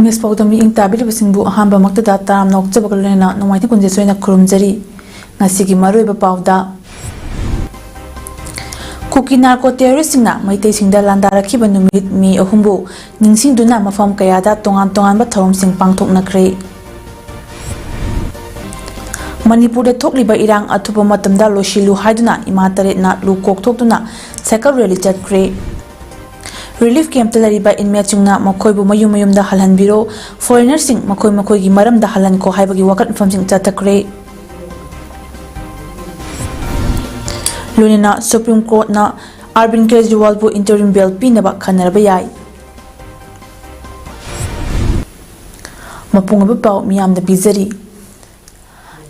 Miss PAODAM ing tabi libasingbu ahamba maktada taram nokjaba kalena nomaiti kunje soina khurumjari ngasigi maruiba pauda Kuki narco terrorist singna maitei singda landarakhiba numit mi ahumbu ningsingduna mafam kayada tongan ba tharom sing pangthoknakre Manipur da thokliba irang athuba matamda loshilu haiduna imatare na lu kokthokduna cycle rally chatkre Relief camp talariba inmate chungna makoibu mayum da halhanbiro foreigner sing makoi gi maram da halan ko haibagi wakat fam sing chatakre Lunina Supreme Court na Arvind Kejriwal bu interim bail pinaba khanarba yai mapungaba pau miyam da bizari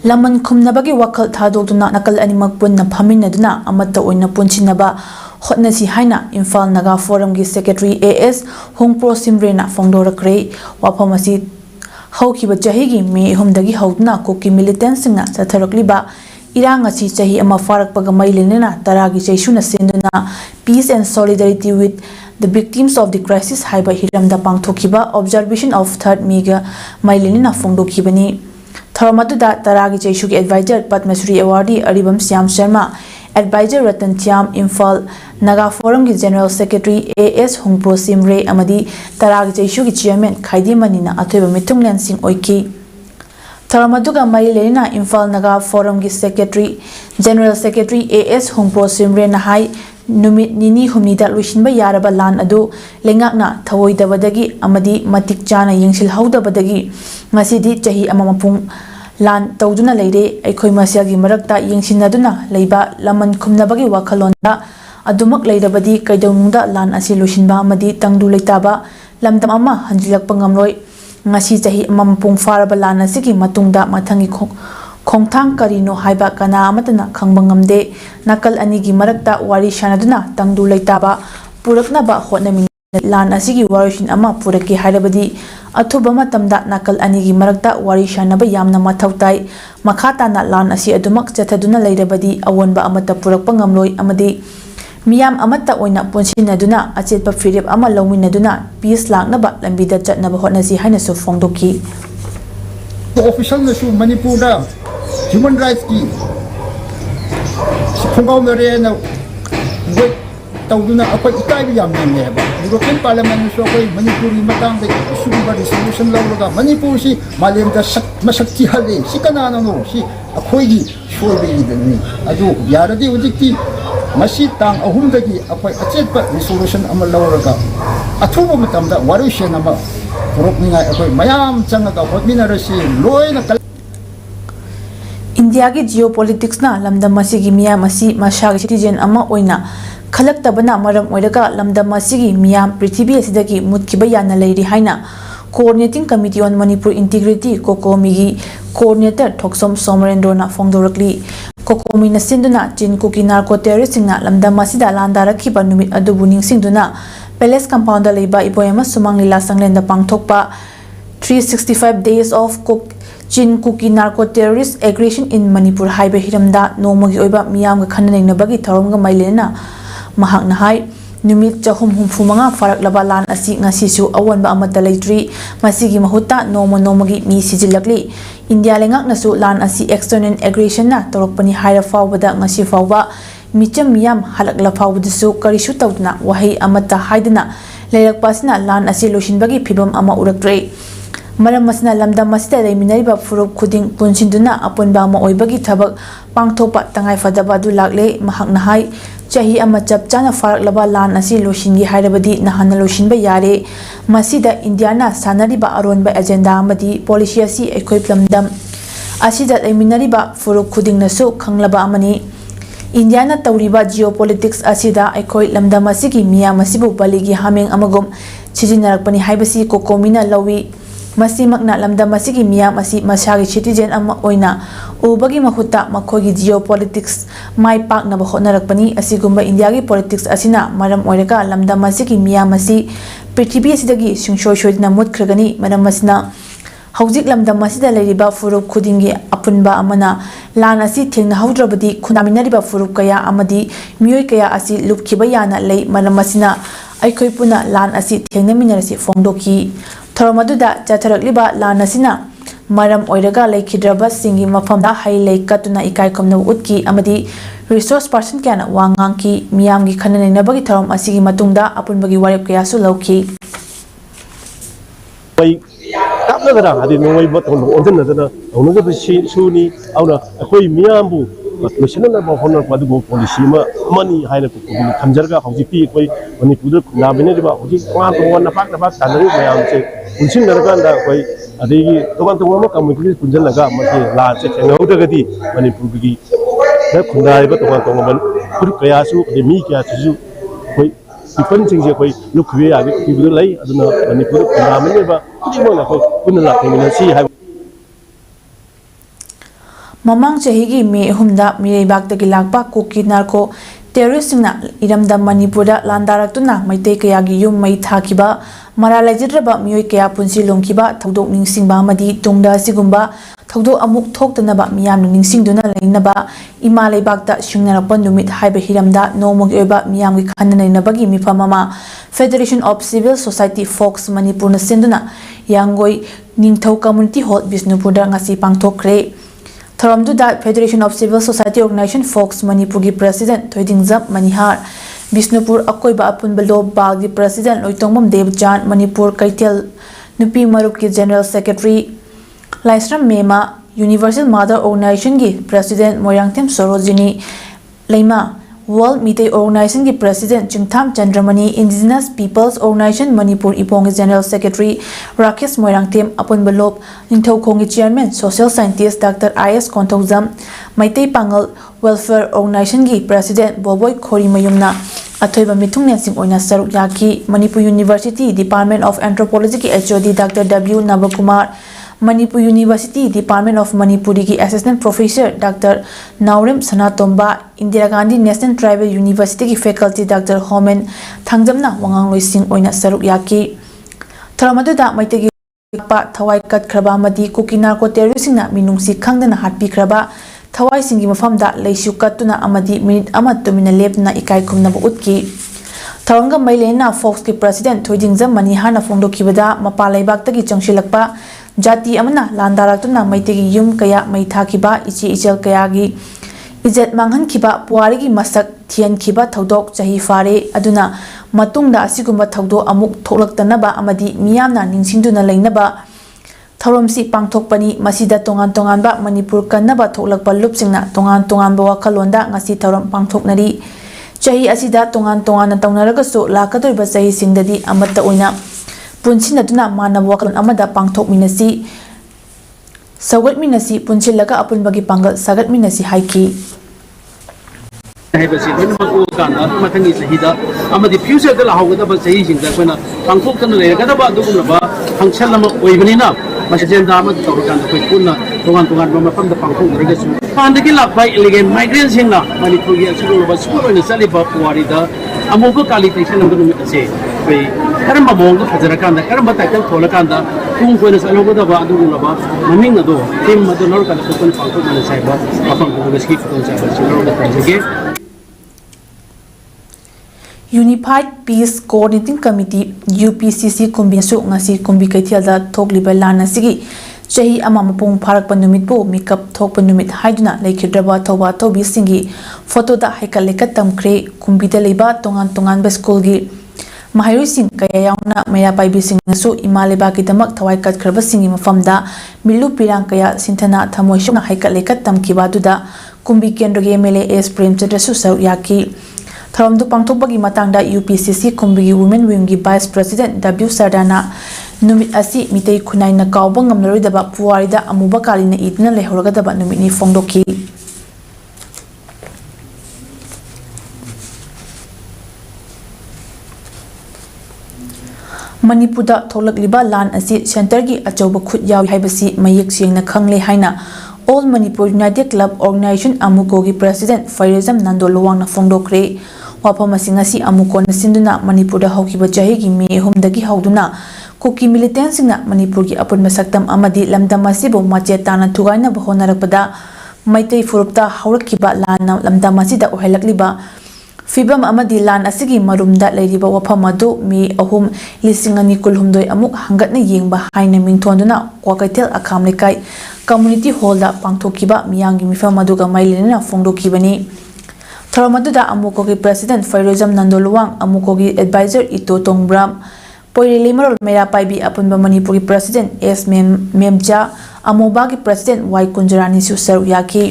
Laman khumnabagi wakal thadoduna nakal animak punna phaminaduna amatta oina punchinaba hotnasi haina Imphal Naga Forum gi Secretary AS Hongpro Simrena Fongdorakre waphamasi haukiba chahigi me humdagi haudna koki militants singna chatharakliba iranga si chahi ama farakpaga mailenena taragi chaisuna senduna peace and solidarity with the victims of the crisis haiba hiramda pangthokiba observation of third mega mailenena fongdokibani Thoramaduda taragi chaishugi advisor Padmasri awardee Aribam Syam Sharma Advisor Ratan Thiam Imphal Naga Forum ki General Secretary AS Hongpro Simre amadi Taragi Chaishugi Chairman Khaidi Manina athoiba mithunglen sing oiki Tharamaduga mari lena Imphal Naga Forum ki Secretary General Secretary AS Hongpro Simre na hai numit nini humnida luishinba yaraba lan adu lengakna thawoidabadagi amadi matik chana yengsil haudabadagi ngasidi chahi amamapung Lan tauduna leire aikoi masiagi marakta yengsinaduna leiba laman khumnabagi wakhalonda adumak leirabadi kaidawnungda lan asi losinba amadi tangdu leitaba lamdam ama hanjilakpa ngamloi ngasi chahi amapung faraba lan asigi matungda mathangi khongthang karino haiba kana amatana khangba ngamde nakal anigi marakta wari shanaduna tangdu leitaba puraknaba hotnami lan asigi warishin ama puraki hairabadi athuba matamda nakal anigi marakta wari shanaba yamna mathautai makhatana lan asi adumak chathaduna leirabadi awonba amata purakpa ngamloi amadi miyam amata oina ponsinaduna achetpa firep ama lawminaduna peace laknaba lambida chatnaba hotnasi haina su fongdoki official na su Manipur da human rights ki phongau mere na tauduna akwai ikai yam ne ba European Parliament so akwai Manipuri matang da isuba resolution lawlaga Manipur si malem da masakti hale si kanana no si akwai gi shoibe ni adu yaradi ujikti masi tang ahum dagi akwai achetpa resolution amal lawlaga athuba matamda warushen ama rokninga akwai mayam changaga hotminarasi loina India ki geopolitics na lamdam masigi miyam asi mashagi citizen ama oina khalaktabana maram oiraga lamdam asigi miyam prithibhi asidagi mutkiba yana leiri haina Coordinating Committee on Manipur Integrity Kokomi gi Coordinator Thoksom Somarendra na fongdorakli Kokomi na sinduna Chin Kuki narco terrorist singna lamdam asida landarakhiba numit adubu ningsingduna Palace Compound da leiba iboyama sumang lila sanglenda pangthokpa 365 days of Chin Kuki narco terrorist aggression in Manipur haiba hiramda nomogi oiba miyam ga khananengnabagi tharom ga mailena mahakna hai numit chahum humfumanga farak labalan asi ngasisu awanba amata leitri masigi mahutta nomogi mi sijilakli India lengak nasu lan asi external aggression na torokpani haira fawbada ngasi fawba micham miyam halakla fawbudisu karisu tawdna wahai amata haidana leirakpasina lan asi losinbagi phibam ama uraktre Maram masna lamdam masida leiminariba furup khuding punsinduna apunba ama oibagi thabak pangthopa tangai fadaba du lakle mahakna hai chahi ama chapchana faraklaba lan asi losingi hairabadi nahana losinba yare masida indiana sanariba aronba agenda amadi policy asi ekoi lamdam asida leiminariba furup khuding nasu khanglaba amani Indiana tawriba geopolitics asida ekoi lamdam asigi miyam asibu baligi hameng amagum chijinarakpani haibasi kokomina lawi Masimakna lamdam asigi miyam asi masagi citizen ama oina ubagi mahutta makhogi geopolitics mai paknaba hotnarakpani asigumba India gi politics asina maram oiraga lamdam asigi miyam asi prithibhi asidagi sungshoishoidna mutkragani maram asina hawjik lamdam asida leiriba furup khudingi apunba amana lan asi thengna haudrabadi khunaminariba furup kaya amadi miyoi kaya asi lupkhiba yana lei maram asina aikoi puna lan asi thengnaminarasi fongdoki थौरम अदुदा चथरकलिबा लान असिना मरम ओइरगा लेखिद्रबा सिंगी मफमदा हई लेख कतुना इकाई खमना उत्की अमदी resource person क्याना वांगांकी मियामगी खननैनबगी थौरम असिगी मतुंगदा अपुनबगी वारेप कयासु लौखी कापनगरा हादि नोंगै बतों ओनदनदना ओनगबि सुनी औना अखोई मियामबु लोसननबा होनरपदुगो policy money हाइना को खमजरगा हौजिपि अखोई मणिपुर खुलाबिनरिबा हौजि तोंगान नपाक नपाक तानरि मयामसे उनसिनरगांदा अखोई अदेगी तोंगान कम्युनिटी पुंजलगा मसे लासे थेंगौदगदि मणिपुरगी खुंदाइबा तोंगान खुद कयासु मी कयासु अखोई people singje koi lukwe agi people lai aduna manipur khundamene ba kudimona koi kunna lakmina si hai mamang chahigi me humda mireibak dagi lakpa kuki narko terrorist singna iramda manipura landaraktuna maitei kayagi yum mai thakiba mara laijidraba mioi kaya punsi longkiba thodok ningsingba amadi tungda sigumba thodok amuk thoktanaba miyamna ningsingduna leinaba ima leibakta shingnarappa numit haiba hiramda nomogi oiba miyamgi khannainabagi mifamama Federation of Civil Society Folks Manipur na senduna yangoi ningthau community hall Bisnupurda ngasi pangthokre Tharamduda Federation of Civil Society Organization Folks Manipur gi President Thoidingjap Manihar Bisnupur Akoiba Apunbalo Bag gi President Loitongmam Devjan Manipur Kaitel Nupi Marup ki General Secretary Laisram Mema Universal Mother Organization gi President Moyangtem Sorojini Leima World Meeting Organization ki President Chingtham Chandramani Indigenous Peoples Organization Manipur Ipong General Secretary Rakesh Moirangtem Apunbalop Ningthau Khongi Chairman Social Scientist Dr. I.S. Konthokjam Maitei Pangal Welfare Organization ki President Boboy Khori Mayumna Athoiba Mithungnensing oina saruk yaki Manipur University Department of Anthropology ki HOD Dr. W. Navakumar Manipur University Department of Manipuri ki Assistant Professor Dr. Naurem Sanatomba Indira Gandhi National Tribal University ki Faculty Dr. Homen Thangjamna wangang loising oina saruk yaki Tharamadu da maitegi pa thawai kat khraba madi kukinar ko terrorising na minungsi khangdana hatpi khraba thawai singi mafamda leisu katuna amadi minute amatumina lepna ikai khumna bu utki Tharonga Mailena Fox ki President Thoidingjam Manihana Fongdokibada Mapalai Baktagi Changshilakpa Jati amana landaratuna maitegi yum kaya maithakiba ichi ichel kayagi ijet manghan kiba puarigi masak thian kiba thodok chahi fare aduna matungda asigumba thodok amuk tholaktanaba amadi miyamna ningsingduna leinaba thoromsi pangthokpani masida tongan tongan ba Manipur kannaba tholakpa lupsingna tongan tongan ba wakhalonda ngasi thorom pangthoknari chahi asida tongan tongan tawnaragasu lakadoi ba chahi singdadi amatta oina Punsinaduna Manab Wakal Amada Pangtok Minasi Sagat Minasi Punsilaga Apunbagi Pangal Sagat Minasi Haiki Hebasi when Makana Matani Sahida Amadi Fuser de la Hawada Basing that when a Pangtok and the Gadaba Dugaba Pangchalama Wavenina Masajenda Amad Tokan Puna Togan from the Pangtok Regasu Pandakila by elegant migrants in Manipur was school in the Saliba Puarida Amoko Kalitation of the say Karamba Bongo Hazarakanda, Karamba Takan Tolakanda, whom when is Alogada Badulaba, Mamina do, Tim Madonor and the Pukun Pangtok and the Cyber, upon the ski for the Unified Peace Coordinating Committee UPCC Kumbisu ngasi kumbi kaithialda thokliba lana sigi chahi ama mapung pharakpa numit bu makeup thokpa numit haiduna lekhidraba thoba thobi singi photo da haikalekat tamkhre kumbi da leiba tongan tongan ba school gi Mahayui sing kaya yauna maya paibi sing nasu imaleba ki damak thawai kat khraba singi mafamda milu pirang kaya sinthana thamoi shuna haikalekat tamkiba duda kumbi kendra ge MLA S Premchandra su saru yaki Tharamdu pangthokbagi matangda UPCC Kumbigi Women Wing gi Vice President W Sardana numit asi mitei khunai na kauba ngamnaroidaba puarida amuba kalina idna lehorogadaba numit ni fongdoki Manipurda tholakliba lan asi center gi achauba khut yawi haibasi mayek sengna khangle haina All Manipur United Club Organization Amuko gi President Fairizam Nandolwang na fongdokre Wapamasi ngasi Amuko na sinduna Manipurda hawkiba chahi gi me humdagi hawduna Kuki militant singna Manipur gi apun masaktam amadi lamdam asibo machetana thugaina bahonarapada Maitei furupta hawrakiba lana lamdam asida ohelakliba फिबम अमदी लान असिगी मरुमदा लेरिबा वफम अदु मे अहुम लिसिंग अनि कुलहुमदोय अमुक हंगतना येंगबा हाइना मिंगथोंदुना क्वाकैथेल अखाम लेकाई कम्युनिटी हॉलदा पांगथोकिबा मियांगी मिफम अदुगा माइलेना फोंदोकिबनी थरम अदुदा अमुकोगी प्रेसिडेंट फैरोजम नंदोलवांग अमुकोगी एडवाइजर इतो तोंगब्राम पोइरेली मरोल मेरा पाइबी अपुनबा मणिपुरी प्रेसिडेंट एस मेमजा अमोबागी प्रेसिडेंट वाई कुंजरानी सुसरु याकी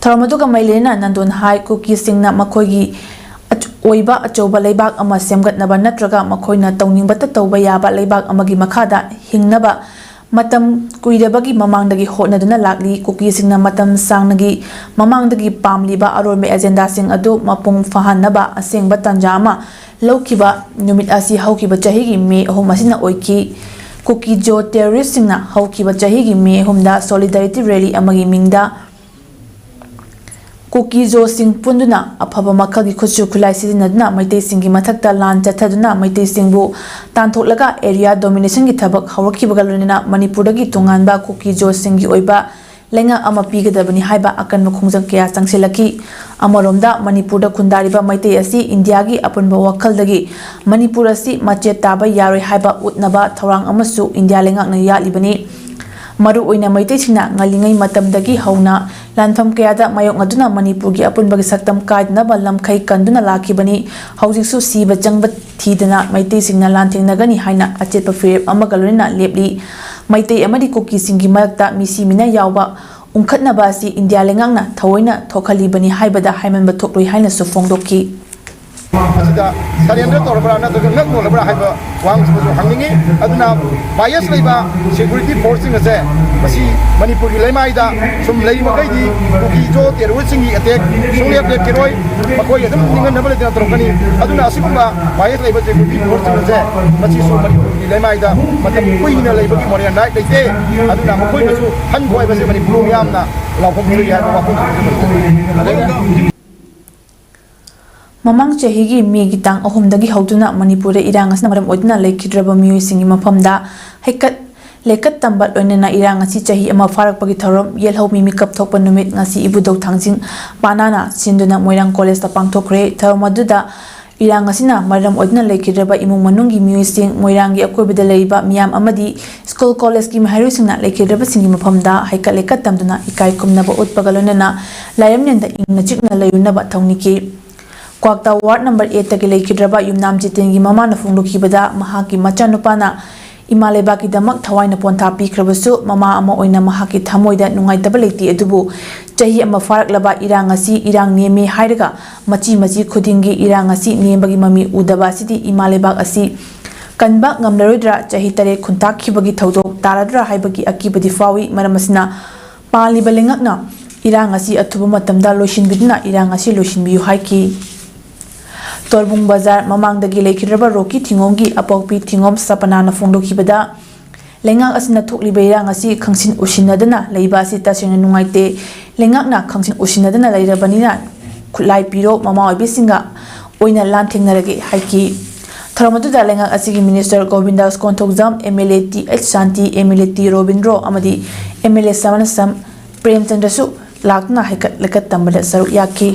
थरम अदुगा माइलेना नंदोन हाई कुकी सिंगना मखोगी ओइबा अचौबा लेबाक अमा सेमगतनबा नत्रगा मखोइना तौनिंगबता तौबा याबा लेबाक अमगी मखादा हिंगनबा मतम कुइदबगी ममांगदगी होटनदुना लागली कुकीसिंगना मतम सांगनगी ममांगदगी पामलिबा अरोमे एजेंडा सिंग अदु मपुंग फहानबा असेंगबा तंजामा लौकिबा नुमित असी हौकिबा चहिगी मे अहुम असिना ओइकी कुकी जो टेररिस्ट सिंगना हौकिबा चहिगी मे अहुमदा सॉलिडारिटी रैली अमगी मिंगदा कुकी जो सिंग पुंदुना अफबा मखलगी खुचु खुलाई सिदिनदुना मैतै सिंगी मथक्ता लान चथदुना मैतै सिंगबु तांथोकलगा एरिया डोमिनेशन की थबक हौरखिबगा लोनिना मणिपुरदगी तोंगानबा कुकी जो सिंगी ओइबा लेंगा अमा पीगदबनी हाइबा अकन खुंजंग कया चंगसिलकी अमरोमदा मणिपुरदा खुंदारिबा मैतै असि इंडियागी अपुनबा वखलदगी मणिपुर असि मचे ताबा यारोय हाइबा उतनबा थौरांग अमसु इंडिया लेंगाकना यालिबनी मरु ओइना मैतैसिंगना ngaliंgai matamdagi hauna lanfam kayada mayokngaduna manipurgi apunbagi saktam kaidnaba lamkhai kanduna lakibani haujiksu siba jangba thidana maitaisinga lanthengnagani haina achetpa firep amagalorina lepli maitai amadi kuki singi marakta misi mina yawba ungkhatnaba asi india lengangna thawoina thokhalibani haibada haimanba thokloi haina su fongdoki asida surrender torabra na daga nak nolabra haiba wang su hangningi aduna bias leiba security forcing ase masi manipur gi leimai da sum lei makai di ki jo terrorist singi attack sungliap de kiroi makoi adum ningan nabale dina torokani aduna asigumba bias leiba security forcing ase masi su manipur gi leimai da matam kuina leiba gi morian dai leite aduna makoi basu han khoi base manipur yamna lawkhom gi ya wa ko ममांग चहिगी मेगी तांग अहुमदगी हौदुना मणिपुर इरांग असना मरम ओदना लेखिद्रबा मियोइसिंगी मफमदा हेकत लेकत तंबत ओइनना इरांग असि चहि अमा फारकपगी थरम येलहौ मिमि कपथोकप नुमित ngasi ibudau thangjing panana sinduna moirang college ta pangthokre thawmaduda irang asina maram odna lekidraba imung manungi miyoising moirangi akoibida leiba miyam amadi school college ki mahairusingna lekidraba singi mafamda haika lekat tamduna ikai kumnaba utpagalonena layamnenda ingna chikna layunaba thawniki क्वाक्ता ward number 8 तक लेखिद्रबा युमनाम जितेंगी ममाना फोंदोखिबदा महाकी मचानुपाना इमालेबाकी दमक थवाइना पोंथा पीख्रबसु mama अमा ओइना महाकी थमोइदा नुंगाइतबा लेति अदुबु चही अमा फारकलबा इरांग असि इरांग नेमे हाइरगा मची मची खुदिंगी इरांग असि नेमबगी mummy उदबा सिदि इमालेबाक असि कनबा ngamlaroidra चही तरे खुंताखिबगी थौदो ताराद्रा हाइबगी अकिबदी फावी मरमसना पालिबा लेंगकना इरांग असि अथुबा मतमदा लोइसिनबिदना इरांग असि लोइसिनबियु हाइकी तोरबुंग बाजार ममांगदगी लेखिद्रबा रोकी थिंगोंगी अपोपी थिंगोम सपनाना फोंदोखिबदा लेंगाक असना थोकलिबा इरांग असि खंगसिन उसिनदना लेबा असि तसेंग नुंगाइते लेंगाकना खंगसिन उसिनदना लेरबनिना खुलाई पिरो ममा ओइबिसिंगा ओइना लांथेंगनरगे हाइकी थरमदुदा लेंगाक असिगी minister Govindas Konthoujam MLA T H Shanti MLA T Robindro अमदी एमएलए समनसम प्रेमचंद्रसु लाकना हाइकत लेकत तंबदा सरु याकी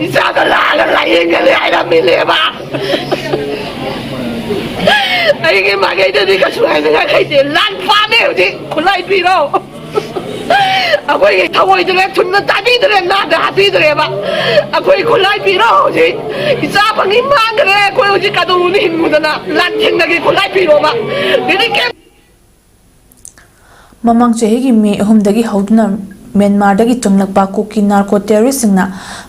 इसादा लाला लायेंगे ले आइरा मिलेबा आइगे मागे दे का सुहाय दे खाइते लान फामे होती खुलाई पीरो अकोई थवोई दे थुन ताबी दे ना दा हाबी दे बा अकोई खुलाई पीरो होती इसा पंगी मांग रे कोई होती कादो नि हिमुदना लान थिंगगी खुलाई पीरो बा दिदी के ममांग चहेगी मे अहुमदगी हौदुना म्यांमारदगी चंगलकपा कुकी नार्को टेररिस्टसिंगना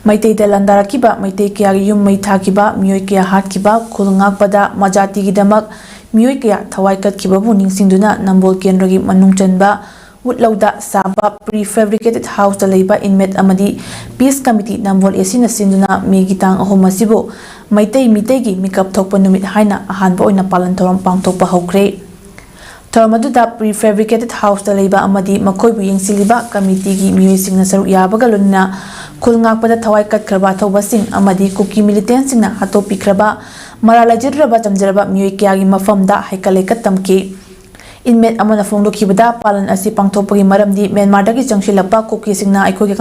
मैतैदा लंदारकिबा मैतै कयागी युम मै थाकिबा मियोय कया हाटकिबा खुलंगाकपदा मजातिगिदमक मियोय कया थवाई कटकिबाबु निंगसिंदुना नंबोल केंद्रगी मनुंगचनबा उटलौदा साबा प्री फैब्रिकेटेड हाउस दा लेबा इनमेट अमदी पीस कमिटी नंबोल एसिना सिंदुना मेगितांग अहोम असिबो मैतै मितैगी मिकअप थोकपा नुमित हाइना अहानबा ओइना पालन थोरम पांगथोकपा हौख्रे थरमदुदा प्री फैब्रिकेटेड हाउस दा लेबा अमदी मखोइबु यंगसिलिबा कमिटीगी मियोइसिंगना सरु याबगा लोनना खुलंगाकपदा थवाई कटखरबा थौबसिंग अमदी कुकी मिलिटेंटसिंगना हातोपिख्रबा मरालाजिद्रबा चमजरबा मियोय कयागी मफमदा हाइकलेका तमकी inmate amana phongdokhibada palan asi pangthokpagi maramdi Myanmar-dagi changsilakpa kuki-singna aikhogi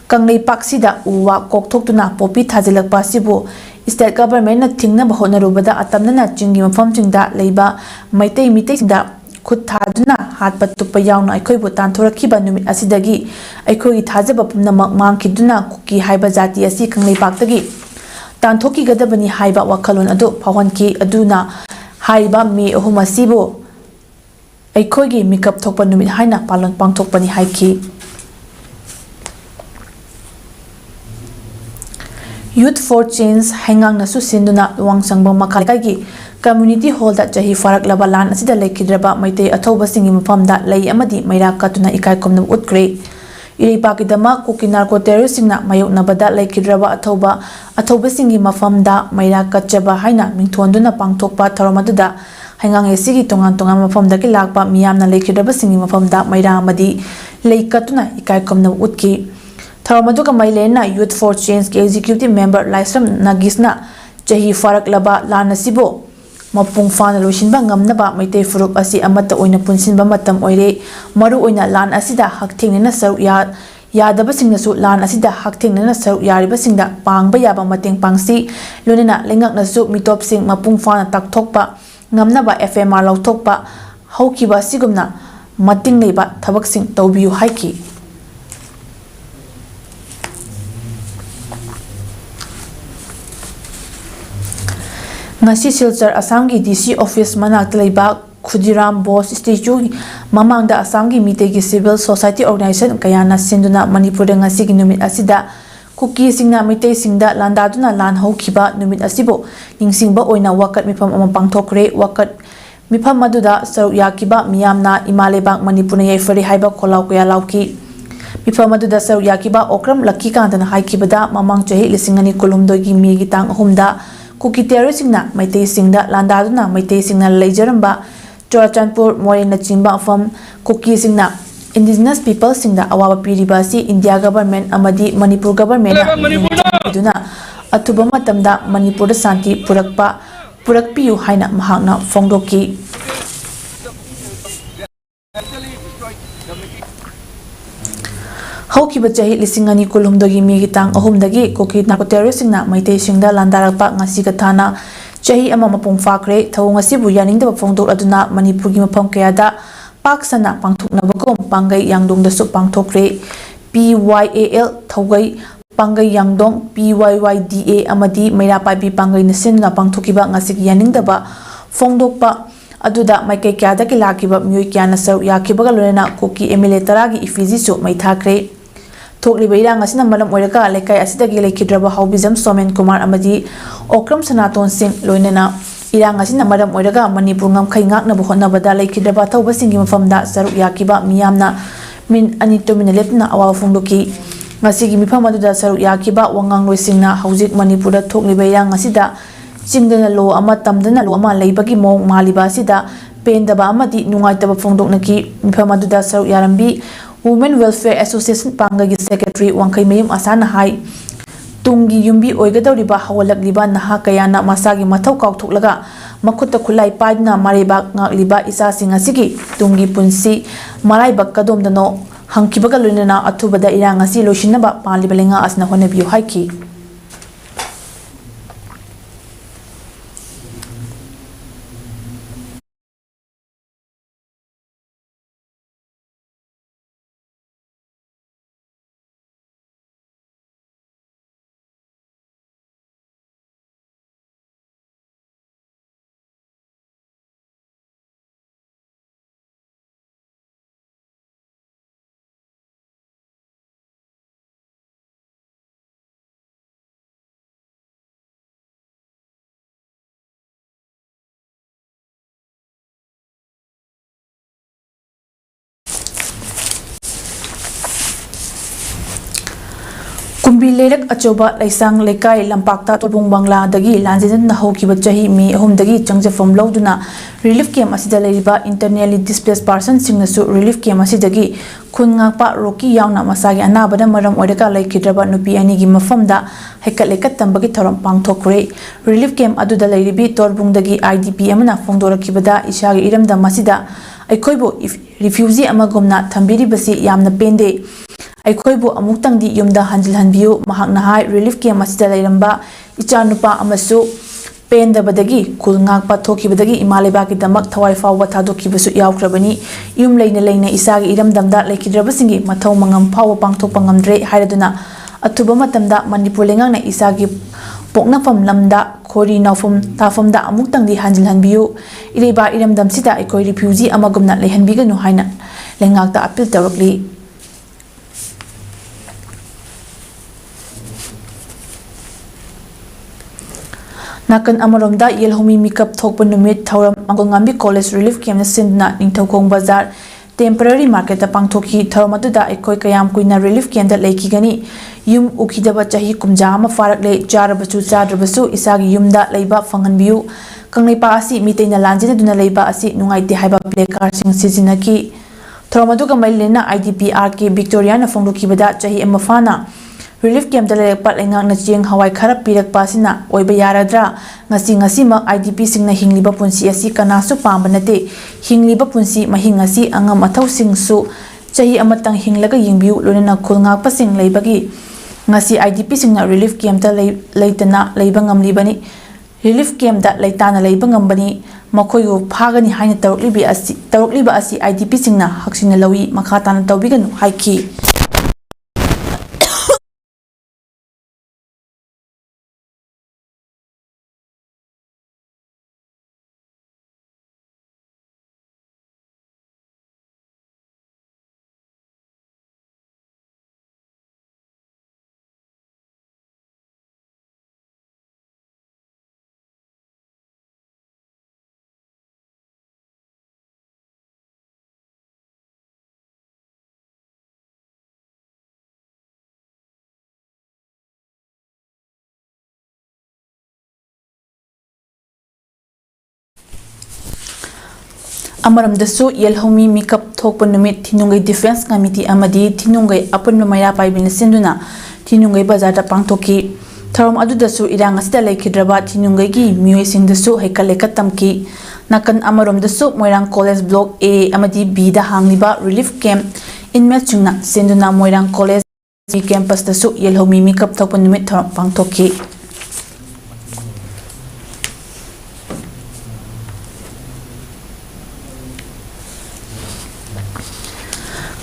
kanglei paksida uwa kokthokduna popi thajilakpa asibu state government na thingnaba hotnarubada atamnana chingi mafamsingda leiba maitai mitei-singda khut thaduna hatpa tuppa yauna aikhoibu tanthorakhiba numit asidagi aikhogi thajaba pumnamak mangkhiduna kuki haiba jati asi kanglei paktagi tanthokigadabani haiba wakhalon adu phawhanki aduna haiba me ahum asibu aikhogi mikap thokpa numit haina palon pangthokpani haiki Youth for Change hangang nasu sinduna wangsangbang makhalkai community hall da jahi farak laba lan asida lekhidraba maitei athoba singi mafamda lei amadi maira katuna ikai komna utkre iripa kidama kuki narco terrorist singna mayok nabada lekhidraba athoba singi mafamda maira katchaba haina mingthonduna pangthokpa thoromaduda hangang esigi tongan mafamda ki lakpa miyamna lekhidraba singi mafamda maira amadi leikatuna ikai komna utki Tharamaduk Mailena Youth for Change के executive member Laisram Nagisna Jahi Farak Laba Lana Sibo Mapung Fan Lushinba Ngamnaba Maite Furuk Asi Amata Oina Punsinba Matam Oire Maru Oina Lan Asida Hakting Nina Saru Yadaba Singnasu Lan Asida Hakting Nina Saru Yariba Singda Pangba Yaba Mating Pangsi Lunina Lengak Nasu Mitop Sing Mapung Fan Tak Tokpa Ngamnaba FMR Lau Tokpa Haukiba Sigumna Mating Leba Tabak Sing Taubiu Haiki Ngasi Silchar Assamgi DC office manakta leiba Khudiram Bose statue mamangda Assamgi mitegi civil society organization kayana sinduna Manipur ngasi gi numit asida kuki singna mitei singda landaduna lan hokhiba numit asibo ningsingba oina wakat mifam ama pangthokre wakat mifam maduda saruk yakiba miyamna imalebang Manipur na yaifari haiba kholau kya lauki mifam maduda saruk yakiba okram lakki kantana haikibada mamang chahi lisingani kulumdoi gi mi gi tang ahumda Kuki terrorist singna maitei singda landaduna maitei singna leijaramba Churachandpur Moring chimba from kuki singna indigenous people singda awaba piriba si India government amadi Manipur government duna athuba matamda Manipur da santi purakpiyu haina mahakna phongdoki Haukiba jahi lisingani kulumdogi migi tang ahumdagi kuki narco terrorist singna maitei singda landarakpa ngasi kathana jahi ama mapung fakre thawung asibu yaningda phongdok aduna Manipurgi mafam kayada paksana pangthoknabagom pangai yangdong dasu pangthokre PYAL thawgai pangai yangdong PYYDA amadi maira paibi pangai nasinna pangthokiba ngasi yaningda phongdokpa aduda maikai kyada ki lakiba myoi kyana saru yakibaga lorena kuki MLA taragi ifiji su maithakre Thokliba irang asina malam oiraka lekai asidagi lekhidraba haubizam Somen Kumar amadi Okram Sanaton Singh loinena irang asina malam oiraka Manipur ngamkhai ngakna hotnabada lekhidraba thauba singi mafamda saruk yakiba miyamna min anitomina lepna awa phongdoki ngasigi mifam aduda saruk yakiba wangang loisingna haujik Manipurda thokliba irang asida Chingdana lo ama tamdana lo ama leibagi mong maliba asida pendaba amadi nungaitaba phongdoknaki mifam aduda saruk yarambi Women Welfare Association Pangagi Secretary Wangkai Mayum Asana Hai Tungi Yumbi Oigadoriba Hawalak Liba Naha Kayana Masagi Matau Kautulaga Makuta Kulai Padna Maribak Ngak Liba Isa Singasigi Tungi Punsi Marai Bakadom Dano Hankibaga Lunana Atubada Irangasi Loshinaba Palibalenga Asna Honebu Haiki Kumbi Lerak Achoba Laisang Lekai Lampakta Tobung Bangla Dagi Lanzin Hoki Chahi Me Home Dagi Changja from Loduna Relief Camp Asida Leriba internally displaced persons Singnasu Relief Camp Asidagi Kungapa Roki Yauna Masagi Anabada Maram Odeka Lake Kidraba Nupi Anigi Mafamda Hekat Lekat Tambaki Toram Pang Tokre Relief Camp Aduda Leribi Torbung Dagi IDP Amana Fongdora Kibada Ishagi Iram da Masida Aikoibo if refugee Amagumna Tambiri Basi Yamna Pende Aikoibu Amutang di Yumda Hanjil Hanbiu Mahaknahai Relief Camp Masida Lairamba Ichanupa Amasu Penda Badagi Kulngak Patoki Badagi Imalebaki Damak Tawaifa Watadoki Basu Yaukrabani Yum Lane Isagi Iram Damda Lakidrabasingi Matau Mangam Power Pangtok Pangamdre Haiduna Atubama Tamda Manipur Lengang Isagi Poknafam Lamda Kori Naufum Tafamda Amutang di Hanjil Hanbiu Ireba Iram Damsita Ikoi refugee Amagumna Lehanbiga Nuhaina Lengakta Apil Tarakli Nakan Amaromda Yelhomi Mikap Thokpa Numit Thauram Angongambi College Relief Camp Sindna Ningthokong Bazar Temporary Market Pangthoki Thauramatuda Ekoi Kayam Kuina Relief Camp da Leikigani Yum Ukidaba Chahi Kumjama Farakle Jarabasu Chadrabasu Isagi Yumda Leiba Fanganbiu Kangleipa Asi Mitaina Lanjina Duna Leiba Asi Nungaiti Haiba Plekar Sing Sizinaki Thauramatuga Mailena IDP RK Victoriana Fongdokibada Chahi Amafana Relief Camp da Lepak Lengang na Chiang Hawaii Kharap Pirak Pasina Oiba Yaradra Ngasi Mak IDP Sing na Hingliba Punsi Asi Kanasu Pambanate Hingliba Punsi Mahingasi Angam Ataw Sing Su Chahi Amatang Hinglaga Yingbiu Lunana Kulngak Pasing Leibagi Ngasi IDP Sing na Relief Camp da Leitana Leibangam Libani Relief Camp da Leitana Leibangam Bani Makoyu Pagani Haina Tarukliba Asi IDP Sing na Haksina Lawi Makatana Tawbigan Haiki Amaramdasu Yelhomi Mikap Thokpa Numit Tinungai Defense Committee Amadi Tinungai Apun Maya Paibin Sinduna Tinungai Bazata Pangtoki Tharum Adudasu Irang Asida Lekidraba Tinungai Gi Mui Singdasu Hekalekatamki Nakan Amaramdasu Moirang College Block A Amadi B da Hangliba Relief Camp Inmate Chungna Sinduna Moirang College B Campus Dasu Yelhomi Mikap Thokpa Numit Tharum Pangtoki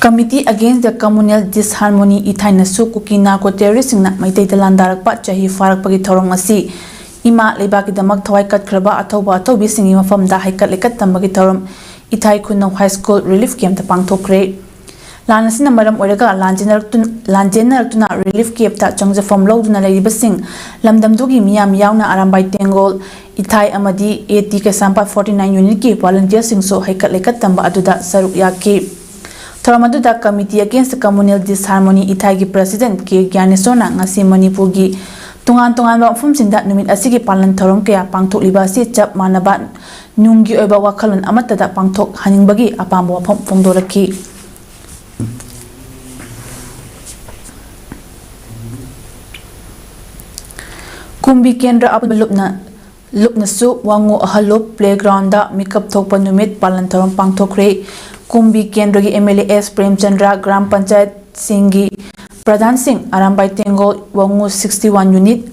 Committee Against the Communal Disharmony Ithainasu Kuki Narco Terrorist na Maitai Dalandarak Pa Chahi Farak Pagi Thorong Asi Ima Lebaki Damak Thawai Kat Kraba Athoba Athobi Singi Mafam da Haikat Lekat Tambagi Thorom Ithai Kunong High School Relief Camp ta Pangthokre Lanasina Maram Oiraga Lanjenaratuna Relief Camp ta Changja From Loduna Leibasing Lamdamdugi Miyam Yauna Arambai Tengol Ithai Amadi 80 Kasampa 49 Unit ki volunteer sing so Haikat Lekat Tamba Aduda Saruk Yaki Thoramaduda Committee Against the Communal Disharmony Ithai President K. Gyanesona Ngasi Manipur gi Tungan Mafum Sinda Numit Asigi Palan Thorom Kaya Pangthok Liba Si Chap Manaba Nungi Oiba Wakalun Amatada Pangthok Haningbagi Apambo Wafam Fongdoraki Kumbi Kendra Abu Lupna Su Wangu Ahalup Playground da Mikap Thokpa Numit Palan Thorom Pangthokre Kumbi Kendragi MLAS Prem Chandra Gram Panchayat Singi Pradhan Singh Arambai Tengol Wangu 61 Unit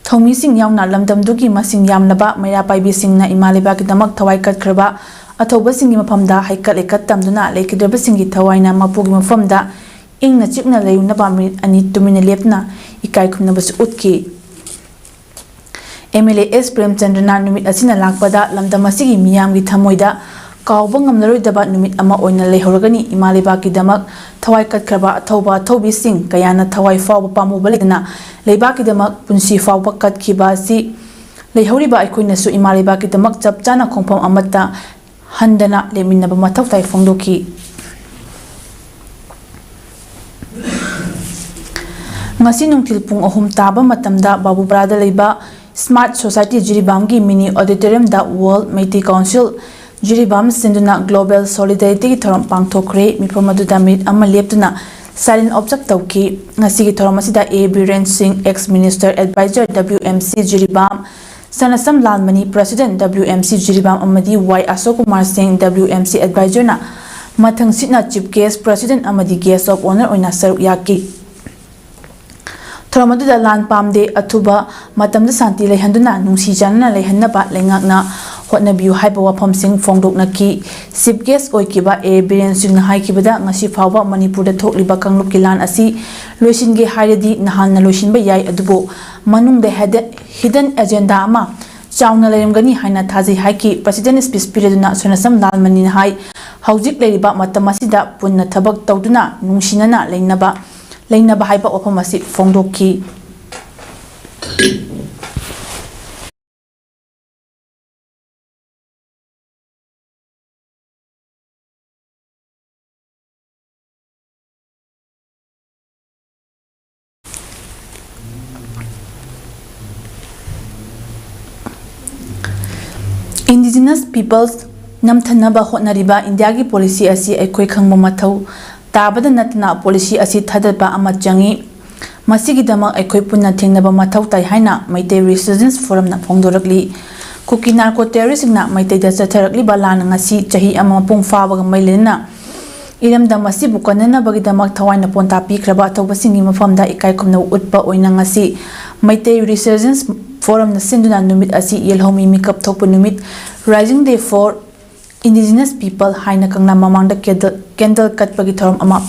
Thomi Singh Yauna Lamdamdugi Masing Yamnaba Maya Paibi Singh na Imaliba Kidamak Thawai Kat Kraba Athoba Singi Mafamda Haikat Lekat Tamduna Lekidraba Singi Thawaina Mapugi Mafamda Ingna Chikna Layunaba Minute Ani Tumina Lepna Ikai Kumnabas Utki MLAS Prem Chandra Numit Asina Lakpada Lamdamasigi Miyamgi Thamoida Kaubangam Larudaba Numit Ama Oina Lehoragani Imalibaki Damak Thawai Katkraba Athoba Thobi Singh Kayana Thawai Fawba Pamubalina Lebaki Damak Punsi Fawba Katkibasi Lehoriba Ikuinasu Imalibaki Damak Chapchana Kongpam Amata Handana Leminaba Matautai Fongdoki ngasi nungtil pung 3 taba matamda Babuparada leiba Smart Society Jiribamgi mini auditorium da World Meitei Council Jiribam sinduna Global Solidarity ki thoram pangthokre mifam aduda mit ama leptuna silent object tauki ngasi ki thoram asida A Biren Singh ex Minister Advisor WMC Jiribam Sanasam Lalmani President WMC Jiribam amadi Y Ashok Kumar Singh WMC Advisor na mathang sitna Chief Guest President amadi Guest of Honor oina saruk yaki Thoramadu lan pamde athuba matamda santi leihanduna nungsi janana leihanaba leingakna hotnabiu haiba wafam sing fongdokna ki chief guest oikiba A Biren Singh na haikibada ngasi fawba Manipur da thokliba kanglup ki lan asi loisinge hairadi nahan na loisinba yai adubo manung de hidden agenda ama chauna leimgani haina thaji haiki president speech pireduna Sonasam Lalmani na hai haujik leiba matamasida punna thabak tawduna nungsinana leinaba haiba wafam asi fongdokki Indigenous peoples namthanaba hotnariba India ki policy asi aikoi khangba mathau tabada natna policy asi thadaba ama changi masigi dama aikoi punna thengnaba mathau tai haina Meitei Resistance Forum na phongdorakli kuki narco terrorist na Meitei da chatharakli balana ngasi chahi ama pung fabaga mailena iramda masi bukanana bagi damak thawaina ponta pikraba thawbasingi mafamda ikai khumna utpa oina ngasi Meitei Resistance Forum na sinduna numit asi yelhomi mikap thokpu numit Rising Day for Indigenous People haina kangna mamangda candle katpagi thoram ama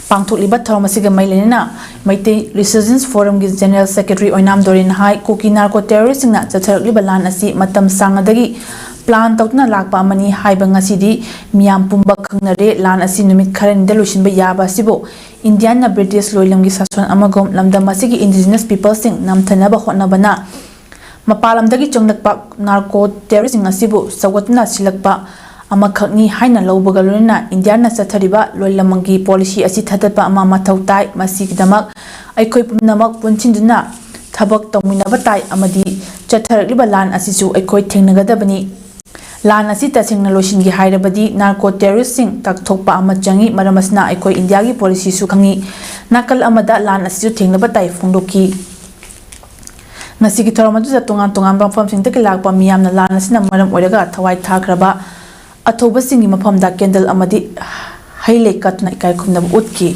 pangthokliba thoram asiga mailena Meitei Resistance Forum gi General Secretary Oinam Dorin hai kuki narco terrorist na chatharakli balan asi matam sangadagi plan tawtuna lakpa amani haiba ngasidi miyam pumba khangnare lan asi numit kharanida loisinba yaba sibo Indian na British loilamgi sason amagom lamdam asigi indigenous people sing namthanaba hotnabana mapalamdagi chonglakpa narco terrorist asibu sawatna silakpa amakhakni haina lawbaga loina Indian na chathariba loilamangi policy asi thadapa ama mathautai masigidamak aikoi pumnamak punchinduna thabak tawminaba tai amadi chatharakliba lan asisu aikoi thengnagadabani lan asi tasingna loisingi hairabadi narco terrorist sing takthokpa ama changi maramasna aikoi India gi policy su khangi nakal amada lan asisu thengnaba tai phongdoki nasigi thoramadu za tongan mafam sing te lakpa miyamna lan asina maram oiraga thawai thakraba athoba singi mafamda candle amadi haile katna ikai khumna utki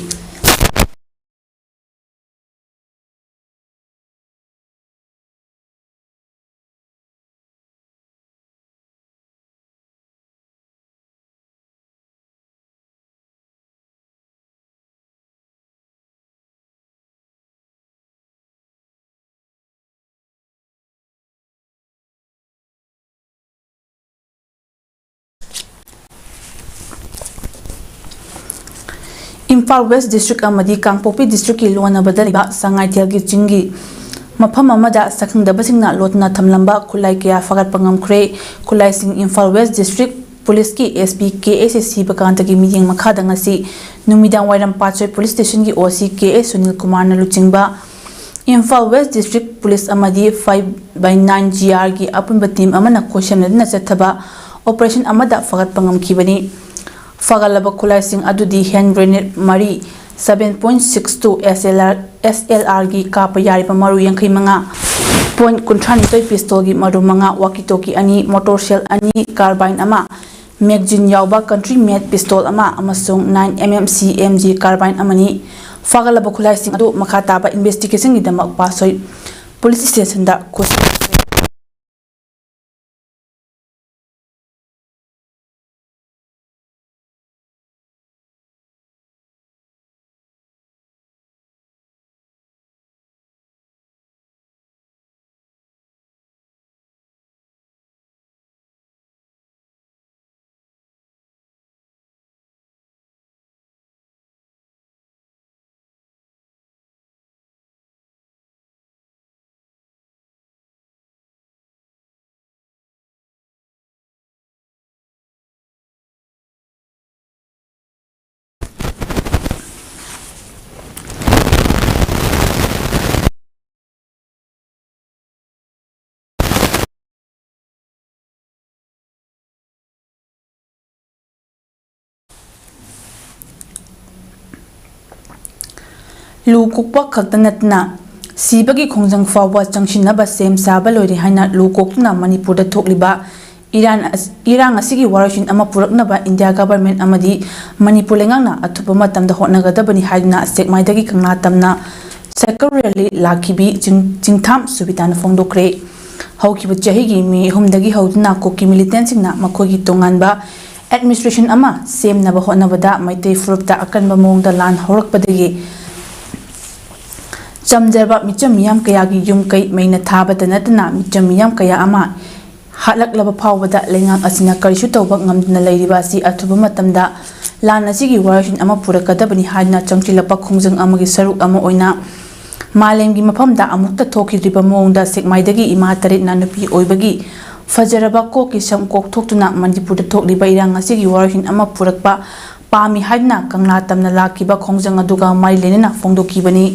Imphal West District amadi Kangpokpi District ki lonabada liba Sangaitel ki chingi mafam amada sakhangdabasingna lotna thamlamba khulai kya fagat pangamkhre khulai sing Imphal West District Police ki SP KSC bakanta ki meeting makhada ngasi numidang wairam Pachoi Police Station ki OC KS Sunil Kumar na luchingba Imphal West District Police amadi 5/9 GR ki apunba team amana kosham na chathaba operation amada fagat pangamkhibani Fagalaba khulaising adudi hand grenade mari 7.62 SLR gi kapa yari pa maru yang manga point kunthani toy pistol gi maru manga walkie talkie ani motor shell ani carbine ama magazine yauba country made pistol ama amasung 9mm CMG carbine amani Fagalaba khulaising adu makhata ba investigation gi damak pasoi police station da lu kokpa khakta natna sibagi khongjang fawba changsinaba sem saba loiri haina lu koktuna Manipur da thokliba Iran asigi warashin ama puraknaba India government amadi Manipur lengangna athupa matamda hotnagadabani haidna sekmaidagi kangna tamna secretary lakibi jingtham subitana fongdokre haukiba chahigi mi humdagi haudna koki militant singna makogi tonganba administration ama semnaba hotnabada maitei frupta akanba mongda lan horakpadagi chamjarba micham miyam kayagi yum kai maina thabata natna micham miyam kaya ama halaklaba phawbada lengang asina karisu tawba ngamduna leiriba si athuba matamda lan asigi warashin ama purakadabani haidna changchilapa khongjang amagi saruk ama oina malemgi mafamda amukta thokiriba mongda sekmaidagi ima tarit na nupi oibagi fajaraba ko ki samkok thoktuna Manipur da thokliba irang asigi warashin ama purakpa pami haidna kangla tamna lakiba khongjang aduga mailenena fongdokibani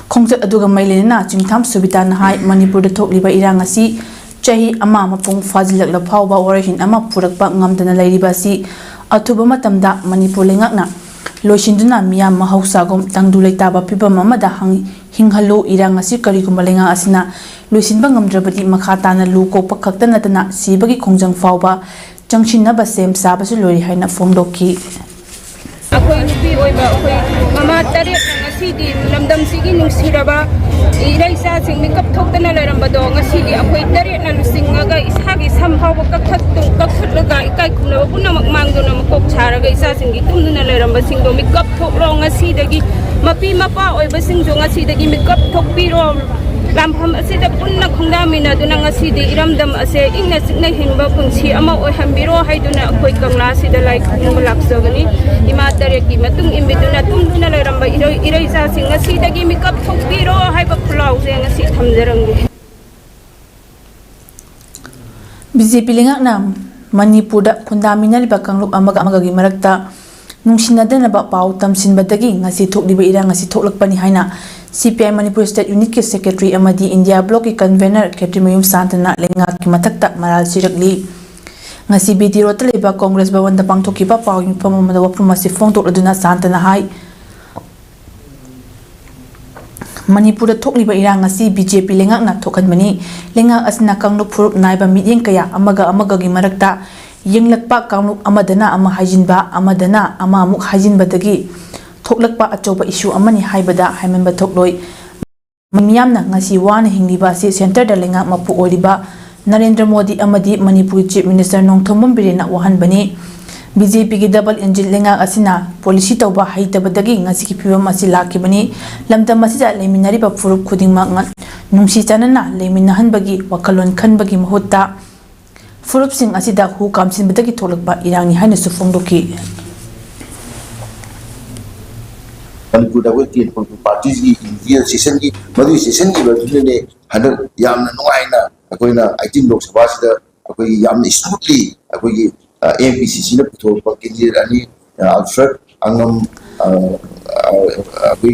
khongjat aduga mailenena chingtham subitana hai Manipur da thokliba irang asi chahi ama mapung fazilakla phawba warashin ama purakpa ngamdana leiriba si athuba matamda Manipur lengakna loishinduna miyam mahausagom tangdu leitaba pibam amada hinghalu irang asi karigumba lenga asina loisinba ngamdrabadi makhatana lu kokpa khakta natana sibagi khongjang fawba changsinaba sem sabasu lori haina fongdoki akoi nupi oiba akoi mama tare ngasidi lamdam sigi nungsiraba iraisa sing mikap thoktana lerambado ngasidi akoi tare na lusingaga isagi samhawba kakhatlaga ikai khumna punamak mangdona makok charaga isa singi tumduna leramba singdo mikap thokro ngasidagi mapi mapa oiba singjo ngasidagi mikap thokpiro lampham asida punna khongdamina duna ngasidi iramdam ase ingna sikna hinba pungsi ama oihambiro haiduna akoi kangla sida lai khungba laksagani ima tare ki matung imbiduna tumduna leramba iraisa sing ngasidagi mikap thokpiro haiba khulaw se ngasi thamjarangi BJP lengakna Manipur da khundamina liba kanglup amaga amagagi marakta nungsinadana pau tamsinbadagi ngasi thokliba irang ngasi thoklakpani haina CPI Manipur State Unit ki Secretary amadi India Block ki Convener Ketrimayum Santana lenga ki mathakta maral sirakli ngasi BD rota leba Congress Bhavan da pangthokiba pau yumpham amada waprum asi phongtokladuna Santana hai Manipur da thokliba irang ngasi BJP lengakna thokhanbani lenga asna kanglup phurup naiba midyeng kaya amaga gi marakta yenglakpa kanglup amadana ama hajinba amadana ama amuk hajinbadagi thoklakpa achoba issue amani haibada haimanba thokloi miyamna ngasi wana hingliba si center da lenga mapu oriba Narendra Modi amadi Manipur Chief Minister Nongthombam Birena wahanbani BJP gi double engine lenga asina policy tawba haitabadagi ngasi ki phibam asi lakibani lamdam asida leminariba phurup khudingma nungsi chanana leminahanbagi wakalon khanbagi mahutta phurup sing asida hu kamsinbadagi tholakpa irangni haina su fongdoki Manipur da waiting for parties की Indian session की मधु session की वजह ने हदर यामना नुआइना अकोइना 18 लोक सभा सिदा अकोइ यामना smoothly अकोइ MPCC ने पुथोरपा केंद्रीय रानी अल्फ्रेड अंगम अकोइ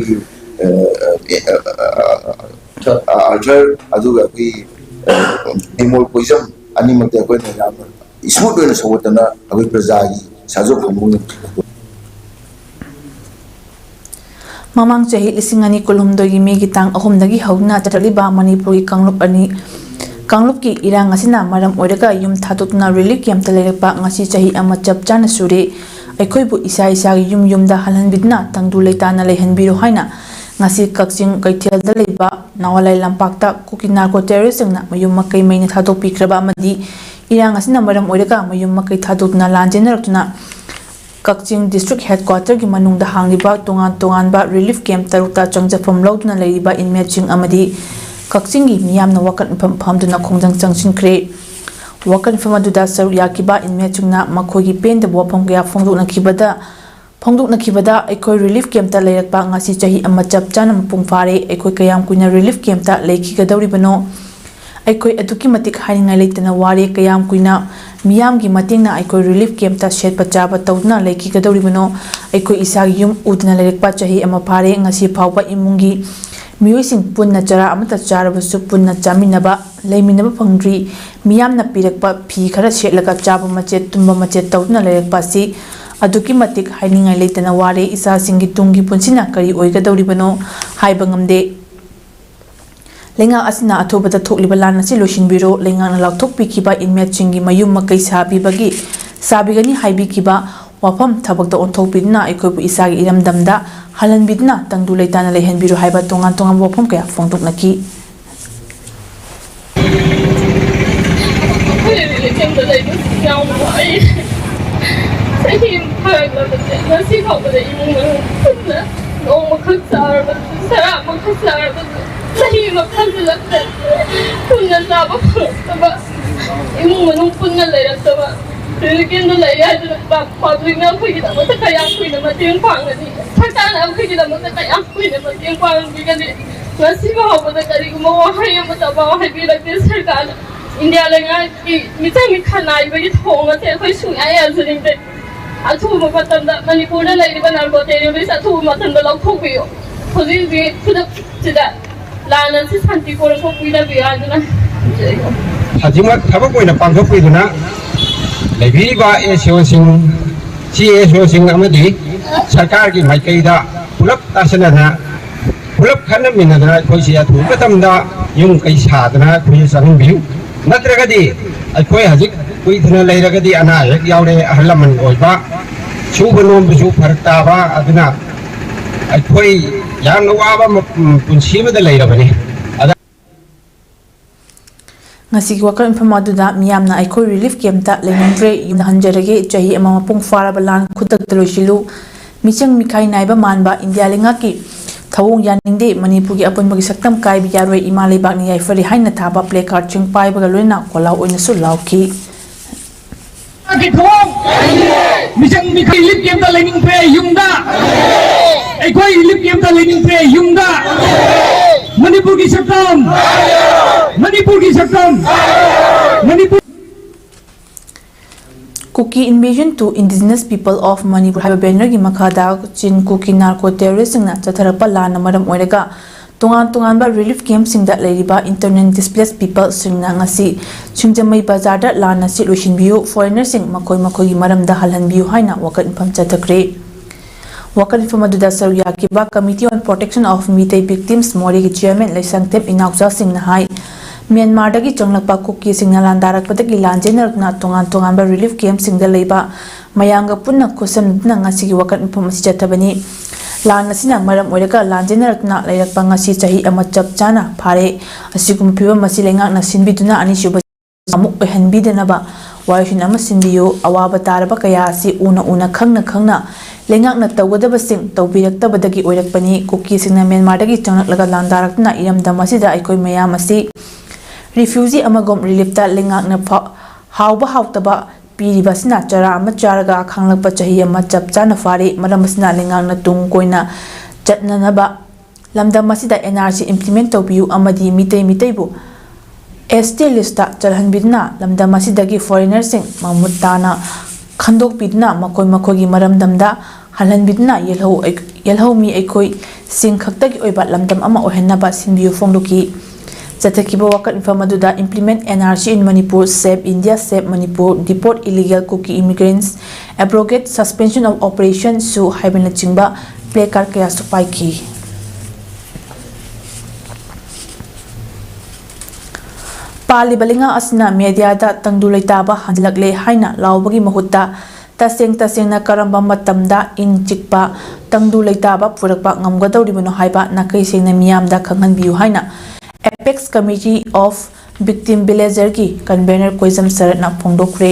अल्फ्रेड अदुगा अकोइ एमोल पोइजम अनि मते अकोइना यामना स्मूथ वेना सवतना अकोइ प्रजागी साजो खमुन Mamang chahi lisingani kulhumdoi megi tang ahumdagi hauna chataliba Manipur ki kanglup ki irang asina maram oiraga yum thatutna relief camp talerpa ngasi chahi ama chapchana sure aikhoibu isa yum da halhanbidna tangdu leitana lehanbiru haina ngasi kakching kaithel da leiba nawalai lampakta kuki narco terrorist na mayum makai maina thatok pikraba amadi irang asina maram oiraga mayum makai thatutna lanjenarakuna Kakching District Headquarter ki manungda hangliba tongan ba relief camp tarukta changjafam lawduna leiriba inmate amadi Kakching gi miyamna wakan phamduna khongjang changsinkhre wakan phamaduda saru yakiba inmate na makhogi penda bopam kya phongdukna khibada aikoi relief camp ta leirakpa ngasi chahi ama chapchana mapung fare aikoi kayam kuina relief camp ta leikhigadawri bano aikoi aduki matik hainga leitana ware kayam kuina miyam gi matingna aikoi relief camp ta shet pachaba tawna leiki gadawri bano aikoi isa yum udna lerekpa chahi ama phare ngasi phawba imungi miyoising punna chara amata charabasu punna chaminaba leiminaba phangri miyamna pirakpa phi khara shetlaga chaba machet tumba machet tawna lerekpa si ꯑꯗꯨꯛꯀꯤ ꯃꯇꯤꯛ ꯍꯥꯏꯅꯤꯡꯉꯥꯏ ꯂꯩꯇꯅ ꯋꯥꯔꯦ ꯏꯆꯥꯁꯤꯡꯒꯤ ꯇꯨꯡꯒꯤ ꯄꯨꯟꯁꯤꯅ ꯀꯔꯤ ꯑꯣꯏꯒꯗꯧꯔꯤꯕꯅꯣ ꯍꯥꯏꯕ ꯉꯝꯗꯦ ꯂꯩꯉꯥꯛ ꯑꯁꯤꯅ ꯑꯊꯨꯕꯗ ꯊꯣꯛꯂꯤꯕ ꯂꯥꯟ ꯑꯁꯤ ꯂꯣꯏꯁꯤꯟꯕꯤꯔꯣ ꯂꯩꯉꯥꯛꯅ ꯂꯥꯎꯊꯣꯛꯄꯤꯈꯤꯕ ꯏꯟꯃꯦꯠꯁꯤꯡꯒꯤ ꯃꯌꯨꯝ ꯃꯀꯩ ꯁꯥꯕꯤꯒꯅꯤ ꯍꯥꯏꯕꯤꯈꯤꯕ ꯋꯥꯐꯝ ꯊꯕꯛꯇ ꯑꯣꯟꯊꯣꯛꯄꯤꯗꯨꯅ ꯑꯩꯈꯣꯏꯕꯨ ꯏꯁꯥꯒꯤ ꯏꯔꯝꯗꯝꯗ ꯍꯜꯍꯟꯕꯤꯗꯨꯅ ꯇꯪꯗꯨ ꯂꯩꯇꯥꯅ ꯂꯩꯍꯟꯕꯤꯔꯣ ꯍꯥꯏꯕ ꯇꯣꯉꯥꯟ ꯇꯣꯉꯥꯟꯕ ꯋꯥꯐꯝ ꯀꯌꯥ ꯐꯣꯡꯗꯣꯛꯅꯈꯤ imong manung punna layraktaba Religion lay aduna public na ko kita mata kaya ko na matiyang pangani sakana ko kita mata kaya ko na matiyang pangani gani ngasi ba ho mata kari ko mo hay mata ba hay bi lagte sarkar India lenga ki mitang khanai ba it honga te ko su ay azuling te athu mo patam da Manipur na lay ba nar ko te ri sa thu ma tan da lok thok bi yo khoji bi khudap chida lanan si santi ko ko pina bi aduna Hajimat thaba ko na pangthok piduna lebi ba SOSing CSOSing amadi sarkar ki maikaida pulap tasanana pulap khana minadana khoi sia thu patamda yung kai sadana khoi sang bi natragadi khoi hajik koi thuna leiragadi ana hek yaure ahalaman oiba subanom bu farakta ba aduna khoi yang waba punsi ma da leirabani ngasi wakar infam aduda miyamna aikoi relief camp ta lenendre yumna hanjarage chahi ama mapung faraba lan khudak taloisilu michang mikai naiba manba india lenga ki thawung yaningde manipur gi apun bagi saktam kai bi yaroi ima lebak ni yaifari haina thaba play card chung pai baga loina kolau oina su lauki ki thawung michang mikai relief camp ta leningre yumda aikoi relief camp ta leningre yumda Manipur ki saktam Manipur ki saktam Manipur Kuki invasion to indigenous people of Manipur haiba banner gi makhada chin kuki narco terrorist na chatharapa lana maram oiraga tungan ba relief camp singda leiriba internet displaced people singna ngasi chingjamai bazar da lana si loishin biu foreigner sing makoi gi maram da halhan biu haina wakat infam chathakre Wakar Infamadu Saru Yakiba Committee on Protection of Meitei Victims Mori ki Chairman Laisangtep Inauja Singh Nahai Myanmar dagi changlakpa kuki singna landarak padagi lanjenar na tungan ba relief camp singda leiba mayanga punna kusam na ngasi gi wakar informasi chatabani lan asina maram oiraga lanjenar na leirakpa ngasi chahi ama chap chana phare asigum phiba masilenga na sinbiduna ani shuba amuk ehanbidanaba waishin ama sinbiyo awaba taraba kaya asi una khangna Lengak na tawgadaba sing tawbiraktabadagi oirakpani kuki singna Myanmar dagi changlakla landarakna iramdam asida aikoi mayam asi refugee amagom relief ta lengak na hauba hautaba piriba sina chara ama charaga khanglakpa chahi ama chapchana fari maram asina lengak na tung koina chatnanaba lamdam asida NRC implement tawbiu amadi mitei bu ST list ta chalhanbidna lamdam asidagi foreigner sing mamut tana Khandok bidna makoi gi maramdamda halan bidna yelho mi aikoi sing khaktagi oiba lamdam ama ohenna ba sinbiu fongduki jatakiba wakat infamaduda implement NRC in Manipur save India save Manipur deport illegal cookie immigrants abrogate suspension of operation su haibena chingba play card kaya supai ki Pali balinga asna media da tangdu leitaba hanjlagle haina laubagi mahutta taseng na karamba matamda in chikpa tangdu leitaba purakpa ngamgadawribano haiba nakai sengna miyamda khanghanbiu haina Apex Committee of Victim Villager ki convener Koizam Saratna phongdokre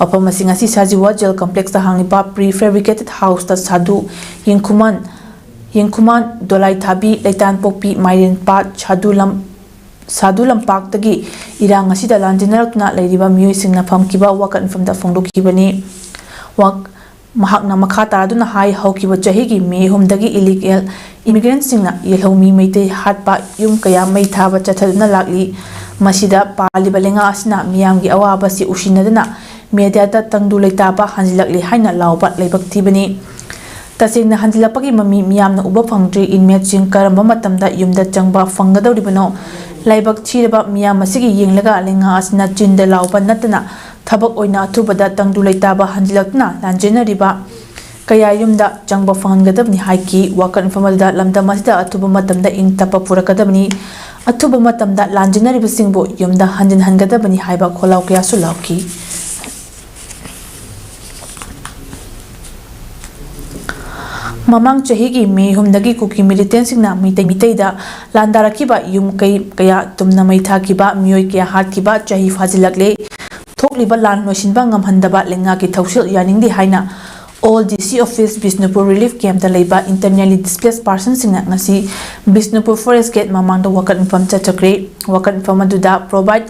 wapam asing asi sajiwa jail complex ta hangipa prefabricated house ta sadu yingkuman dolai thabi leitan pokpi mairen pat Sadu Lampakdagi irang asida lanjinarakna leiriba miyoi singna famkiba wakat infamda phongdokibani mahakna makha taraduna hai haukiba chahigi me humdagi illegal immigrants singna yelhomi meitei hatpa yum kaya mei thaba chathaduna lakli masida paliba lenga asna miyamgi awaba si ushinaduna media da tangdu leitaba hanjilakli haina lawba leibak thibani tasengna hanjilapagi mami miyamna uba phangtri inmate sing karamba matamda yumda changba fangadawribano Laibak chiraba miyam asigi yenglaga lenga asna chinda laupa natana ꯊꯕꯛ ꯑꯣꯏꯅ ꯑꯊꯨꯕꯗ ꯇꯪꯗꯨ ꯂꯩꯇꯥꯕ ꯍꯟꯖꯤꯜꯂꯛꯇꯨꯅ ꯂꯥꯟꯖꯦꯟꯅꯔꯤꯕ ꯀꯌꯥ ꯌꯨꯝꯗ ꯆꯪꯕ ꯐꯪꯍꯟꯒꯗꯕꯅꯤ ꯍꯥꯏꯈꯤ꯫ ꯋꯥꯀꯠ ꯃꯤꯐꯝ ꯑꯗꯨꯗ ꯂꯝꯗꯝ ꯑꯁꯤꯗ ꯑꯊꯨꯕ ꯃꯇꯝꯗ ꯏꯪ ꯇꯞꯄ ꯄꯨꯔꯛꯀꯗꯕꯅꯤ, ꯑꯊꯨꯕ ꯃꯇꯝꯗ ꯂꯥꯟꯖꯦꯟꯅꯔꯤꯕꯁꯤꯡꯕꯨ ꯌꯨꯝꯗ ꯍꯟꯖꯤꯟꯍꯟꯒꯗꯕꯅꯤ ꯍꯥꯏꯕ ꯈꯣꯜꯂꯥꯎ ꯀꯌꯥꯁꯨ ꯂꯥꯎꯈꯤ꯫ ꯃꯃꯥꯡ ꯆꯍꯤꯒꯤ ꯃꯦ 6ꯗꯒꯤ ꯀꯨꯀꯤ ꯃꯤꯂꯤꯇꯦꯟꯠꯁꯤꯡꯅ ꯃꯤꯇꯩꯗ ꯂꯥꯟꯗꯥꯔꯛꯈꯤꯕ ꯌꯨꯝ ꯀꯩ ꯀꯌꯥ ꯇꯨꯝꯅ ꯃꯩ ꯊꯥꯈꯤꯕ, ꯃꯤꯑꯣꯏ ꯀꯌꯥ ꯍꯥꯠꯈꯤꯕ ꯆꯍꯤ ꯐꯥꯖꯤꯜꯂꯛꯂꯦ꯫ ꯊꯣꯛꯂꯤꯕ ꯂꯥꯟ ꯂꯣꯏꯁꯤꯟꯕ ꯉꯝꯍꯟꯗꯕ ꯂꯩꯉꯥꯛꯀꯤ ꯊꯧꯁꯤꯜ ꯌꯥꯅꯤꯡꯗꯦ ꯍꯥꯏꯅ ꯑꯣꯜ DC office Bishnupur relief camp ꯂꯩꯕ ꯏꯟꯇꯔꯅꯦꯜꯂꯤ ꯗꯤꯁꯄ꯭ꯂꯦꯁ ꯄꯥꯔꯁꯟꯁꯤꯡꯅ ꯉꯁꯤ ꯕꯤꯁꯅꯨꯄꯨꯔ ꯐꯣꯔꯦꯁꯠ ꯒꯦꯠ ꯃꯃꯥꯡꯗ ꯋꯥꯀꯠ ꯃꯤꯐꯝ ꯆꯠꯊꯈ꯭ꯔꯦ꯫ ꯋꯥꯀꯠ ꯃꯤꯐꯝ ꯑꯗꯨꯗ provide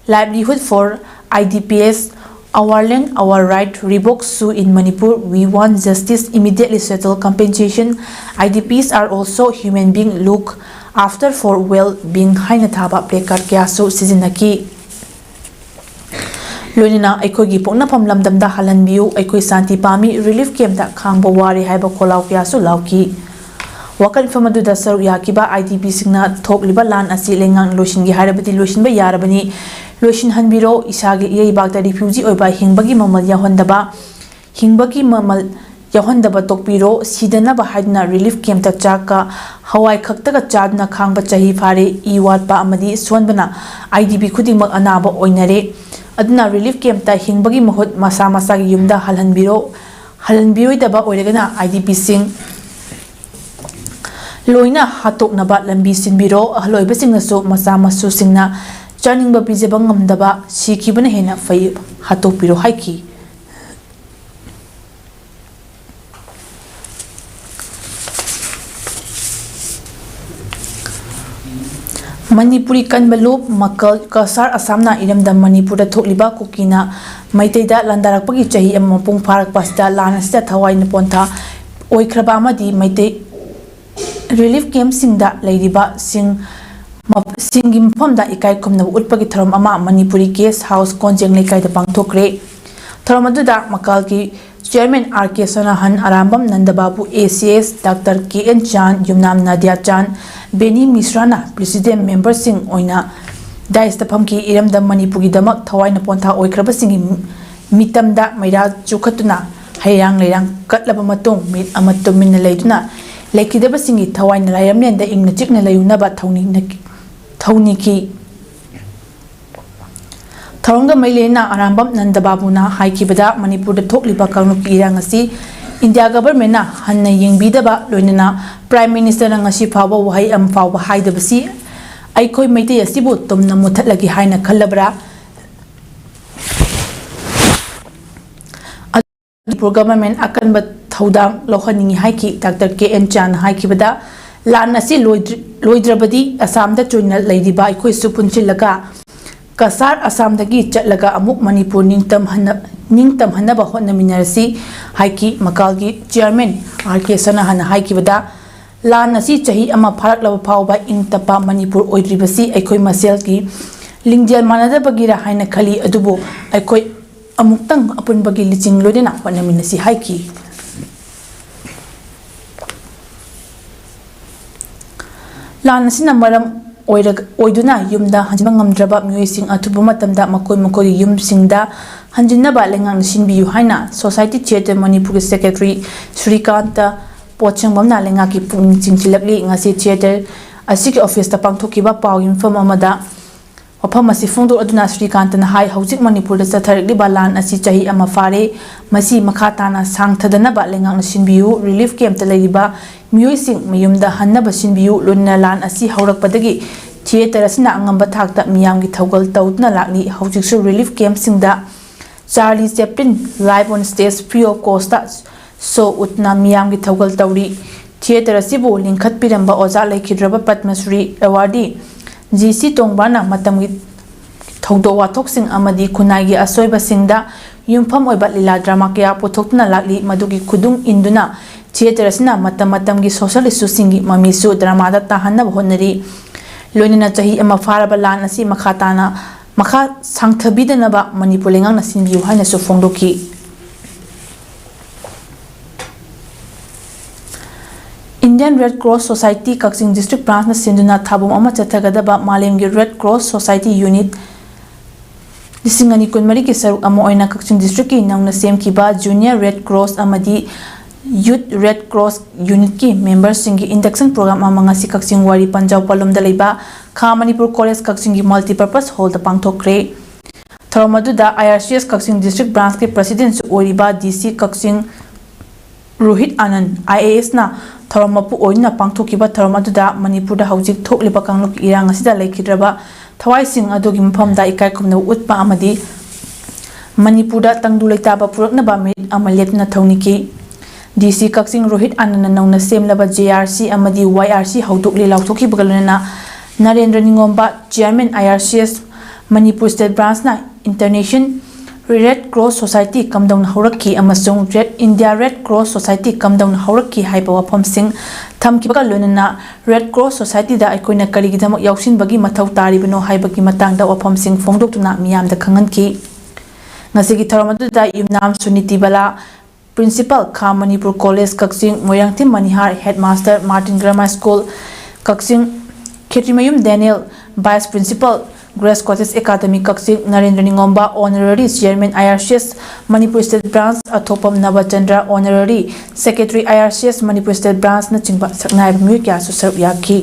livelihood for IDPs, Our Land, Our Right, Revoke Sue in Manipur, We Want Justice, Immediately Settle Compensation, IDPs are also human beings, look after for well-being haina thaba placard kyasu sizinaki. Loinina aikogi poknafam lamdamda halanbiu, aikoi santi pami relief campta khangba wari haiba kholau kyasu lauki. Wakat mifam aduda saru yakiba IDP singna thoklibा lan asi lengang loisingi hairabadi loisinba yarabani, loisin hanbiro isagi iyeibakta refugee oiba hingbagi mamal yahondaba, hingbagi mamal yahondaba tokpiro sidanaba haidna relief campta chaka hawai khaktaga chadna khangba chahi phare I watpa amadi sonbana IDP khudingmak anaba oinare. Aduna relief campta hingbagi mahut masa masagi yumda halanbiroidaba oiragana IDP sing loina hatoknaba lambi sinbiro, ahloibasingnasu masa masu singna chaningba pijaba ngamdaba sikibana hena fai hatokpiro haiki. Manipuri kanbalup makal kasar asamna iramda Manipurda thokliba kukina maiteida landarakpagi chahi ama mapung pharakpa sida lan asida thawai napontha oikraba amadi maitei relief camp singda leiriba singi mafamda ikai khumnaba utpagi tharom ama Manipuri guest house konjeng leikaida pangthokre. Tharom aduda makalki Chairman R.K. Sanahan, Arambam Nandababu ACS, Dr. K.N. Chan, Yumnam Nadia Chan, Beni Misrana, President Member Singh Oina, Daista Pamki Iramda Manipuri Damak, Tawai Naponta Oikrabasing Mitamda, Maida Chukatuna, Hayang Layang, Katlabamatung, Mit Amatumin Layduna, Lakidabasingi, Tawai Layamyan, the English Layunaba Tauniki. Tharonga Mailena Arambam Nandababuna Haikibada Manipurda Thokliba Kangnuki Irangasi India government na hanna yengbidaba loinana Prime Minister ngasi phawba wahai am phawba haidabasi aikoi meitei asibu tumna muthatlagi haina khallabra. Manipur government akanba thaudam lohhaningi haiki Dr. K.N. Chan haikibada lan asi loidrabadi Assamda choina leiriba aikoi supunchilaga Kasar Assamdagi chatlaga amuk Manipur ningtam hanaba hotnaminarasi haiki makalgi Chairman R.K. Sanahan haikibada lan asi chahi ama pharaklaba phawba ingtapa Manipur oidribasi aikoi maselki lingjal manadabagira haina khali adubu aikoi amuktang apunbagi liching loidena hotnaminasi haiki. Lan asina maram oiduna yumda hanjinba ngamdraba miyuising athuba matamda makoi yumsingda hanjinnaba lengang sinbiyu haina Society Theatre Manipur Secretary Srikanta Pochangmamna lengaki pungning chingchilakli ngasi theatre asiki office ta pangthokiba paw infam amada wafam asi phongdo aduna Srikanta na hai hojik Manipur da chatharekli balan asi chahi ama fare masi makhatana sangthadanaba lengang sinbiyu relief camp ta leiba miyuising mayumda hannaba sinbiyu lunna lan asi haurakpadagi theatre asina angamba thakta miyamgi thaugal tawdna lakni hojiksu relief camp singda Charlie Chaplin live on stage free of cost so utna miyamgi thaugal tawri theatre asibu lingkhat piramba oja laikhidraba Padmasri awardee GC Tongbana matamgi thaudo wathoksing amadi khunai asoiba singda yumpham oiba lila drama kya pothokna lakli madugi khudung induna theatre asina matamgi social issue singi mamisu drama da tahanna honari loinana chahi ama faraba lan asi makha sangthabidanaba Manipur lengang na sinbiu haina su phongdoki. Indian Red Cross Society Kaksing District Branch na sinduna thabum ama chathagadaba Malemgi Red Cross Society Unit 2024 की सरुक अमा ओइना Kakching district की नौना सेमखिबा junior red cross अमदी youth red cross unit की members सिंगी induction programme अमा ngasi कक्चिंग वारी पंजाब पलम द लेबा खा मणिपुर कॉलेज कक्चिंग की मल्टीपर्पज हॉल द पांगथोक्रे थरम अदुदा IRCS कक्चिंग डिस्ट्रिक्ट ब्रांच के प्रेसिडेंट ओरिबा DC कक्चिंग रोहित आनंद IAS ना थरम मपु ओइना पांगथोकिबा थरम अदुदा मणिपुर द हौजिक थोकलिबा कांगलुक इरांग असिदा लेखिद्रबा थवाई सिंह अदुगी मफम दा इकाय खुमना उत्पा अमदी मणिपुर दा तंगदु लेताबा पुरकनबा मेरिट अमा लेपना थौनिकी DC कक्चिंग रोहित आनंद नौना सेमलबा JRC अमदी YRC हौदोकले लाउथोकिबा गलना Narendra Ningomba chairman IRCS Manipur state branch ना इंटरनेशनल रेड क्रॉस सोसाइटी कमदौन हौरक्की अमसुंग red India red cross society कमदौन हौरक्की हाइबा वफमसिंग थमकिबा लोनना रेड क्रॉस सोसाइटी दा अकोइना करिगिदमक याउसिनबगी मथौ तारिबनो हाइबगी मतंगदा वफमसिंग फोंदोक्तुना मियामदा खंगनकी ngasi थरमदुदा युमनाम सुनीति बला प्रिंसिपल खा Manipur college Kakching Moirangthem Manihar headmaster Martin grammar school Kakching Khetrimayum Daniel vice principal Grace college academy Kakching Narendra Ningomba honorary chairman IRCS Manipur state branch Athokpam Nabachandra honorary secretary IRCS Manipur state branch न चिंबा सकनायब म्यू क्या सुसर याकी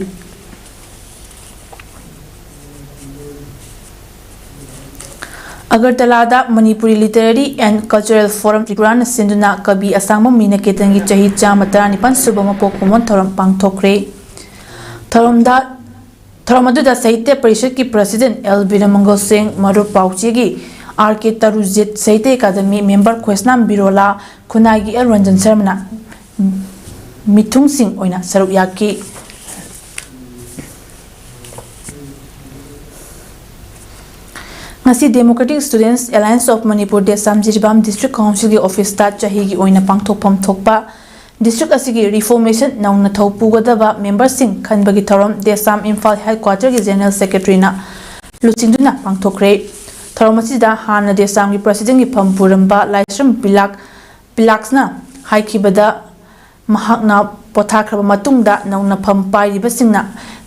Agartala Manipuri literary and cultural forum Tripura सिंधुना कवि असांग मीना केतन की चाही 119 सुब मपोक कुमन थरम पांगथोक्रे थरम साहित्य परिषद की प्रेसिडेंट L वीरमंगल सिंह मरुप पाउची की RK तरुजित साहित्य अकादमी मेंबर खोसनाम बिरोला खुनाई की L रंजन शर्मा मिथुंग सिंह ओइना सरुक याकी ngasi Democratic Students Alliance of Manipur Desam Jiribam District Council की ऑफिस ता चाही की ओइना पांगथोकफम थोकपा डिस्ट्रिक्ट असिगी रिफॉर्मेशन नौना थौ पुगदबा मेंबर सिंह खनबगी थरम देसाम इम्फाल हेडक्वार्टर की जनरल सेक्रेटरी ना लुचिंदुना पांगथोक्रे थरम असिदा हाना देसाम की प्रेसिडेंट की फमपुरंबा लाइश्रम पिलाक्सना हाइखिबदा महाकना पोथाखरबा मतुंगदा नौना फम पाइरिबसिंगना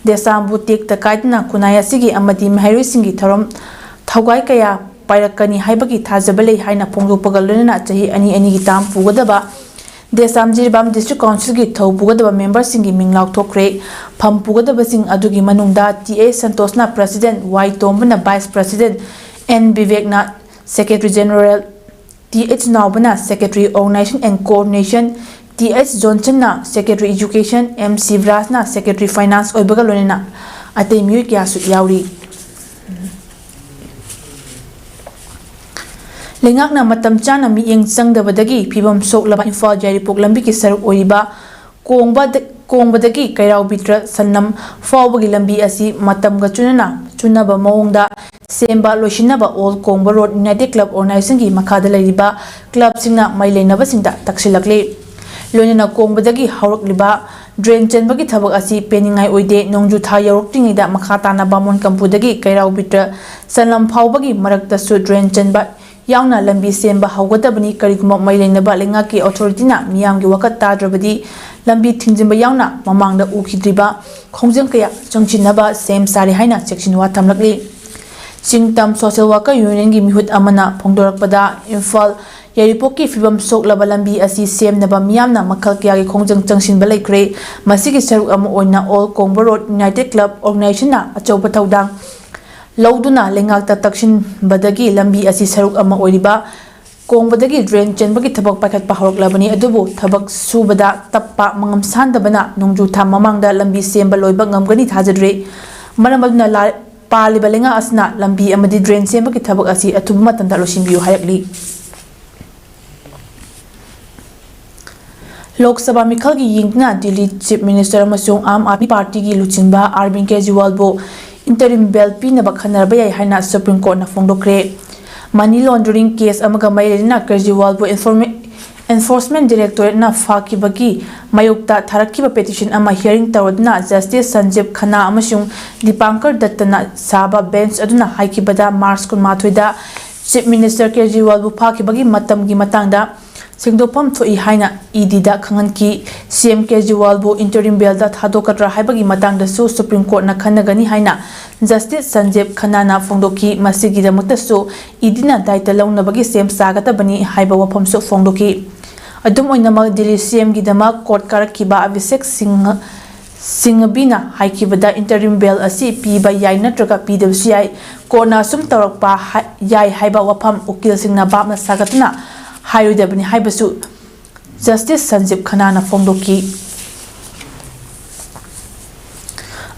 देसाम बुतेक तकाइदना कुनाय असिगी अमदी महैरुई सिंगी थरम थौगाई कया पाइरकनी हाइबगी थाजबले हाइना फोंगदोपगलना चाही अनि अनि की ताम पुगदबा देसाम जिरिबाम डिस्ट्रिक्ट काउंसिल की थौ पुगदबा मेंबर सिंह की मिंग लाउथोक्रे फम पुगदबा सिंह अदुगी मनुंगदा TA संतोषना प्रेसिडेंट Y तोंबना वाइस प्रेसिडेंट N विवेकना सेक्रेटरी जनरल TH नावबना secretary organisation and coordination TH Johnson secretary education M Shivraj secretary finance ओइबगा लोनेना अतै म्यू क्यासु याउरी लेंगाकना मतम चाना मियेंग संगदबदगी फिबम सोकलबा इम्फाल यारिपोक लंबी की सरुक ओइबा कोंगबदगी कैराव बिट्र सन्नम फावबगी लंबी असी मतमगा चुनबा मओंगदा सेम्बा लोइसिनबा ओल कोंगबा रोड यूनाइटेड क्लब ऑर्गेनाइजेशन की मखादा लैरिबा क्लब सिंगना मै लेनबसिंगदा तक्सिलकले लोइना कोंगबदगी हौरकलिबा ड्रेन चेनबगी थबक असी पेनिंगाई ओइदे नोंजु था यौरक्तिङैदा मखा ताना बामोन कंपुदगी कैराव बिट्र सन्नम फावबगी मरक्तसु ड्रेन चेनबा यावना लंबी सेंबा हौगदबनी करिगुम मै लेनबा लेंगा की अथॉरिटीना मियामगी वकत ताद्रबदी लंबी थिंजिंबा यावना ममांगदा उखिद्रिबा खोंजंग कया चंगचिनबा सेम सारे हाइना सेक्शन वा थमलकली चिंगतम सोशल वर्कर यूनियन की मिहुत अमना फोंदोरकपदा इम्फाल यारिपोक की फिबम सोकलबा लंबी असी सेमनबा मियामना मखल कया की खोंजंग चंगसिनबा लेख्रे मसिगी सरुक अम ओइना all Kongba road united club organisation ना अचौबा थौदांग लौदुना लेंगाकता तक्सिनबदगी लंबी असी सरुक अमा ओइरिबा कोंगबदगी ड्रेन चेनबगी थबक पाखतपा हौरकलबनी अदुबु थबक सुबदा तप्पा मंगम सानदबना नोंजु था ममांगदा लंबी सेंबा लोइबा ngमगनी थाजद्रे मरमदुना पालिबा लेंगा असना लंबी अमदी ड्रेन सेंबगी थबक असी अथुब मतंदा लोसिनबियु हायकली लोकसभा मिखल की यिंगना दिल्ली चीफ मिनिस्टर अमसुंग आम आदमी पार्टी की लुचिंबा अरविंद केजरीवाल बो इंटरिम बेल पीनबा खनरबा याय हाइना सुप्रीम कोर्ट ना फोंदोक्रे मनी लॉन्ड्रिंग केस अमगा मैरेना केजरीवाल बो एनफोर्समेंट डायरेक्टोरेट ना फाकिबगी मायोक्ता थारकिबा पेटिशन अमा हियरिंग तौरदना जस्टिस संजीव खन्ना अमसुंग दीपांकर दत्तना साबा बेंच अदुना हाइकिबदा मार्च 19 दा चीफ मिनिस्टर केजरीवाल बो फाकिबगी मतमगी मतंगदा ꯁꯦꯡꯗꯣꯛꯐꯝ ꯊꯣꯛꯏ ꯍꯥꯏꯅ ꯏꯗꯤꯗ ꯈꯪꯍꯟꯈꯤ ꯁꯤएम ꯀꯦꯖ꯭ꯔꯤꯋꯥꯜꯕꯨ ꯏꯟꯇꯔꯤꯝ ꯕꯦꯜꯗ ꯊꯥꯗꯣꯛꯀꯗ꯭ꯔꯥ ꯍꯥꯏꯕꯒꯤ ꯃꯇꯥꯡꯗꯁꯨ ꯁꯨꯄ꯭रीम ꯀꯣꯔꯠꯅ ꯈꯟꯅꯒꯅꯤ ꯍꯥꯏꯅ ꯖꯁꯇꯤꯁ ꯁꯟꯖꯤꯕ ꯈꯟꯅꯥꯅ ꯐꯣꯡꯗꯣꯛꯈꯤ ꯃꯁꯤꯒꯤꯗꯃꯛꯇꯁꯨ ꯏꯗꯤꯅ ꯗꯥꯏꯇ ꯂꯧꯅꯕꯒꯤ ꯁꯦꯝ ꯁꯥꯒꯗꯕꯅꯤ ꯍꯥꯏꯕ ꯋꯥꯐꯝꯁꯨ ꯐꯣꯡꯗꯣꯛꯈꯤ ꯑꯗꯨꯝ ꯑꯣꯏꯅꯃꯛ ꯗꯤꯜꯂꯤ ꯁꯤएमꯒꯤꯗꯃꯛ ꯀꯣꯔꯠ ꯀꯥꯔꯛꯈꯤꯕ ꯑꯚꯤꯁꯦꯛ ꯁꯤꯡꯘꯕꯤꯅ ꯍꯥꯏꯈꯤꯕꯗ ꯏꯟꯇꯔꯤꯝ ꯕꯦꯜ ꯑꯁꯤ ꯄꯤꯕ ꯌꯥꯏ ꯅꯠꯇ꯭ꯔꯒ ꯄꯤꯗꯕꯁꯨ ꯌꯥꯏ ꯀꯣꯔꯠꯅ ꯑꯁꯨꯝ ꯇꯧꯔꯛꯄ ꯌꯥꯏ ꯍꯥꯏꯕ ꯋꯥꯐꯝ ꯎꯀꯤꯜꯁꯤꯡꯅ ꯚꯥꯞꯅ ꯁꯥꯒꯠꯇꯨꯅ ꯍꯥꯏꯔꯣꯏꯗꯕꯅꯤ ꯍꯥꯏꯕꯁꯨ ꯖꯁꯇꯤꯁ ꯁꯟꯖꯤꯕ ꯈꯟꯅꯥꯅ ꯐꯣꯡꯗꯣꯛꯈꯤ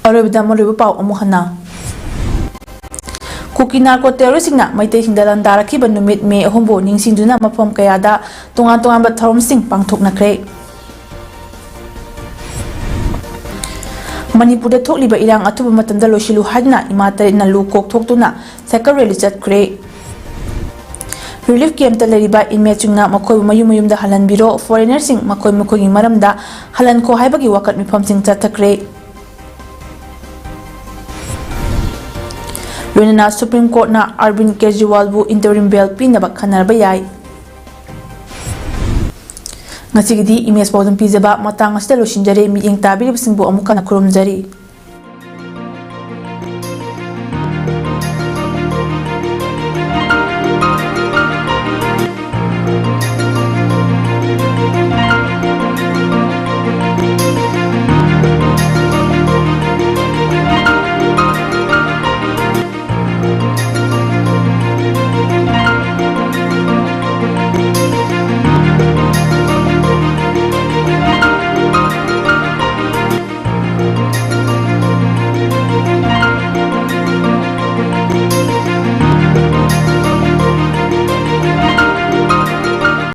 ꯑꯔꯣꯏꯕꯗ ꯃꯔꯨꯑꯣꯏꯕ ꯄꯥꯎ ꯑꯃꯨꯛ ꯍꯟꯅ ꯀꯨꯀꯤ ꯅꯥꯔꯀꯣ ꯇꯦꯔꯣꯔꯤꯁꯁꯤꯡꯅ ꯃꯩꯇꯩꯁꯤꯡꯗ ꯂꯥꯟꯗꯥꯔꯛꯈꯤꯕ ꯅꯨꯃꯤꯠ ꯃꯦ 3ꯕꯨ ꯅꯤꯡꯁꯤꯡꯗꯨꯅ ꯃꯐꯝ ꯀꯌꯥꯗ ꯇꯣꯉꯥꯟ-ꯇꯣꯉꯥꯟꯕ ꯊꯧꯔꯝꯁꯤꯡ ꯄꯥꯡꯊꯣꯛꯅꯈ꯭ꯔꯦ ꯃꯅꯤꯄꯨꯔꯗ ꯊꯣꯛꯂꯤꯕ ꯏꯔꯥꯡ ꯑꯊꯨꯕ ꯃꯇꯝꯗ ꯂꯣꯏꯁꯤꯜꯂꯨ ꯍꯥꯏꯗꯨꯅ ꯏꯃꯥ ꯇꯔꯦꯠꯅ ꯂꯨ ꯀꯣꯛ ꯊꯣꯛꯇꯨꯅ ꯁꯥꯏꯀꯜ ꯔꯦꯂꯤ ꯆꯠꯈ꯭ꯔꯦ ꯔꯤꯂꯤꯐ ꯀꯦꯝꯞꯇ ꯂꯩꯔꯤꯕ ꯏꯟꯃꯦꯠꯁꯤꯡꯅ ꯃꯈꯣꯏꯕꯨ ꯃꯌꯨꯝꯗ ꯍꯜꯍꯟꯕꯤꯔꯣ ꯐꯣꯔꯦꯅꯔꯁꯤꯡ ꯃꯈꯣꯏꯒꯤ ꯃꯔꯝꯗ ꯍꯜꯍꯟꯈꯣ ꯍꯥꯏꯕꯒꯤ ꯋꯥꯀꯠ ꯃꯤꯐꯝꯁꯤꯡ ꯆꯠꯊꯈ꯭ꯔꯦ ꯂꯣꯏꯅꯅ ꯁꯨꯄ꯭रीम कोर्टना अरविंद केजरीवालबू इंटरिम बेल पीनब खनरबा याय ngasigi디 इमेज पाउदम पिजबा matang asida losinjare मियेंग ताबिरिबसिंबु अमुक kana खुरुमजरी।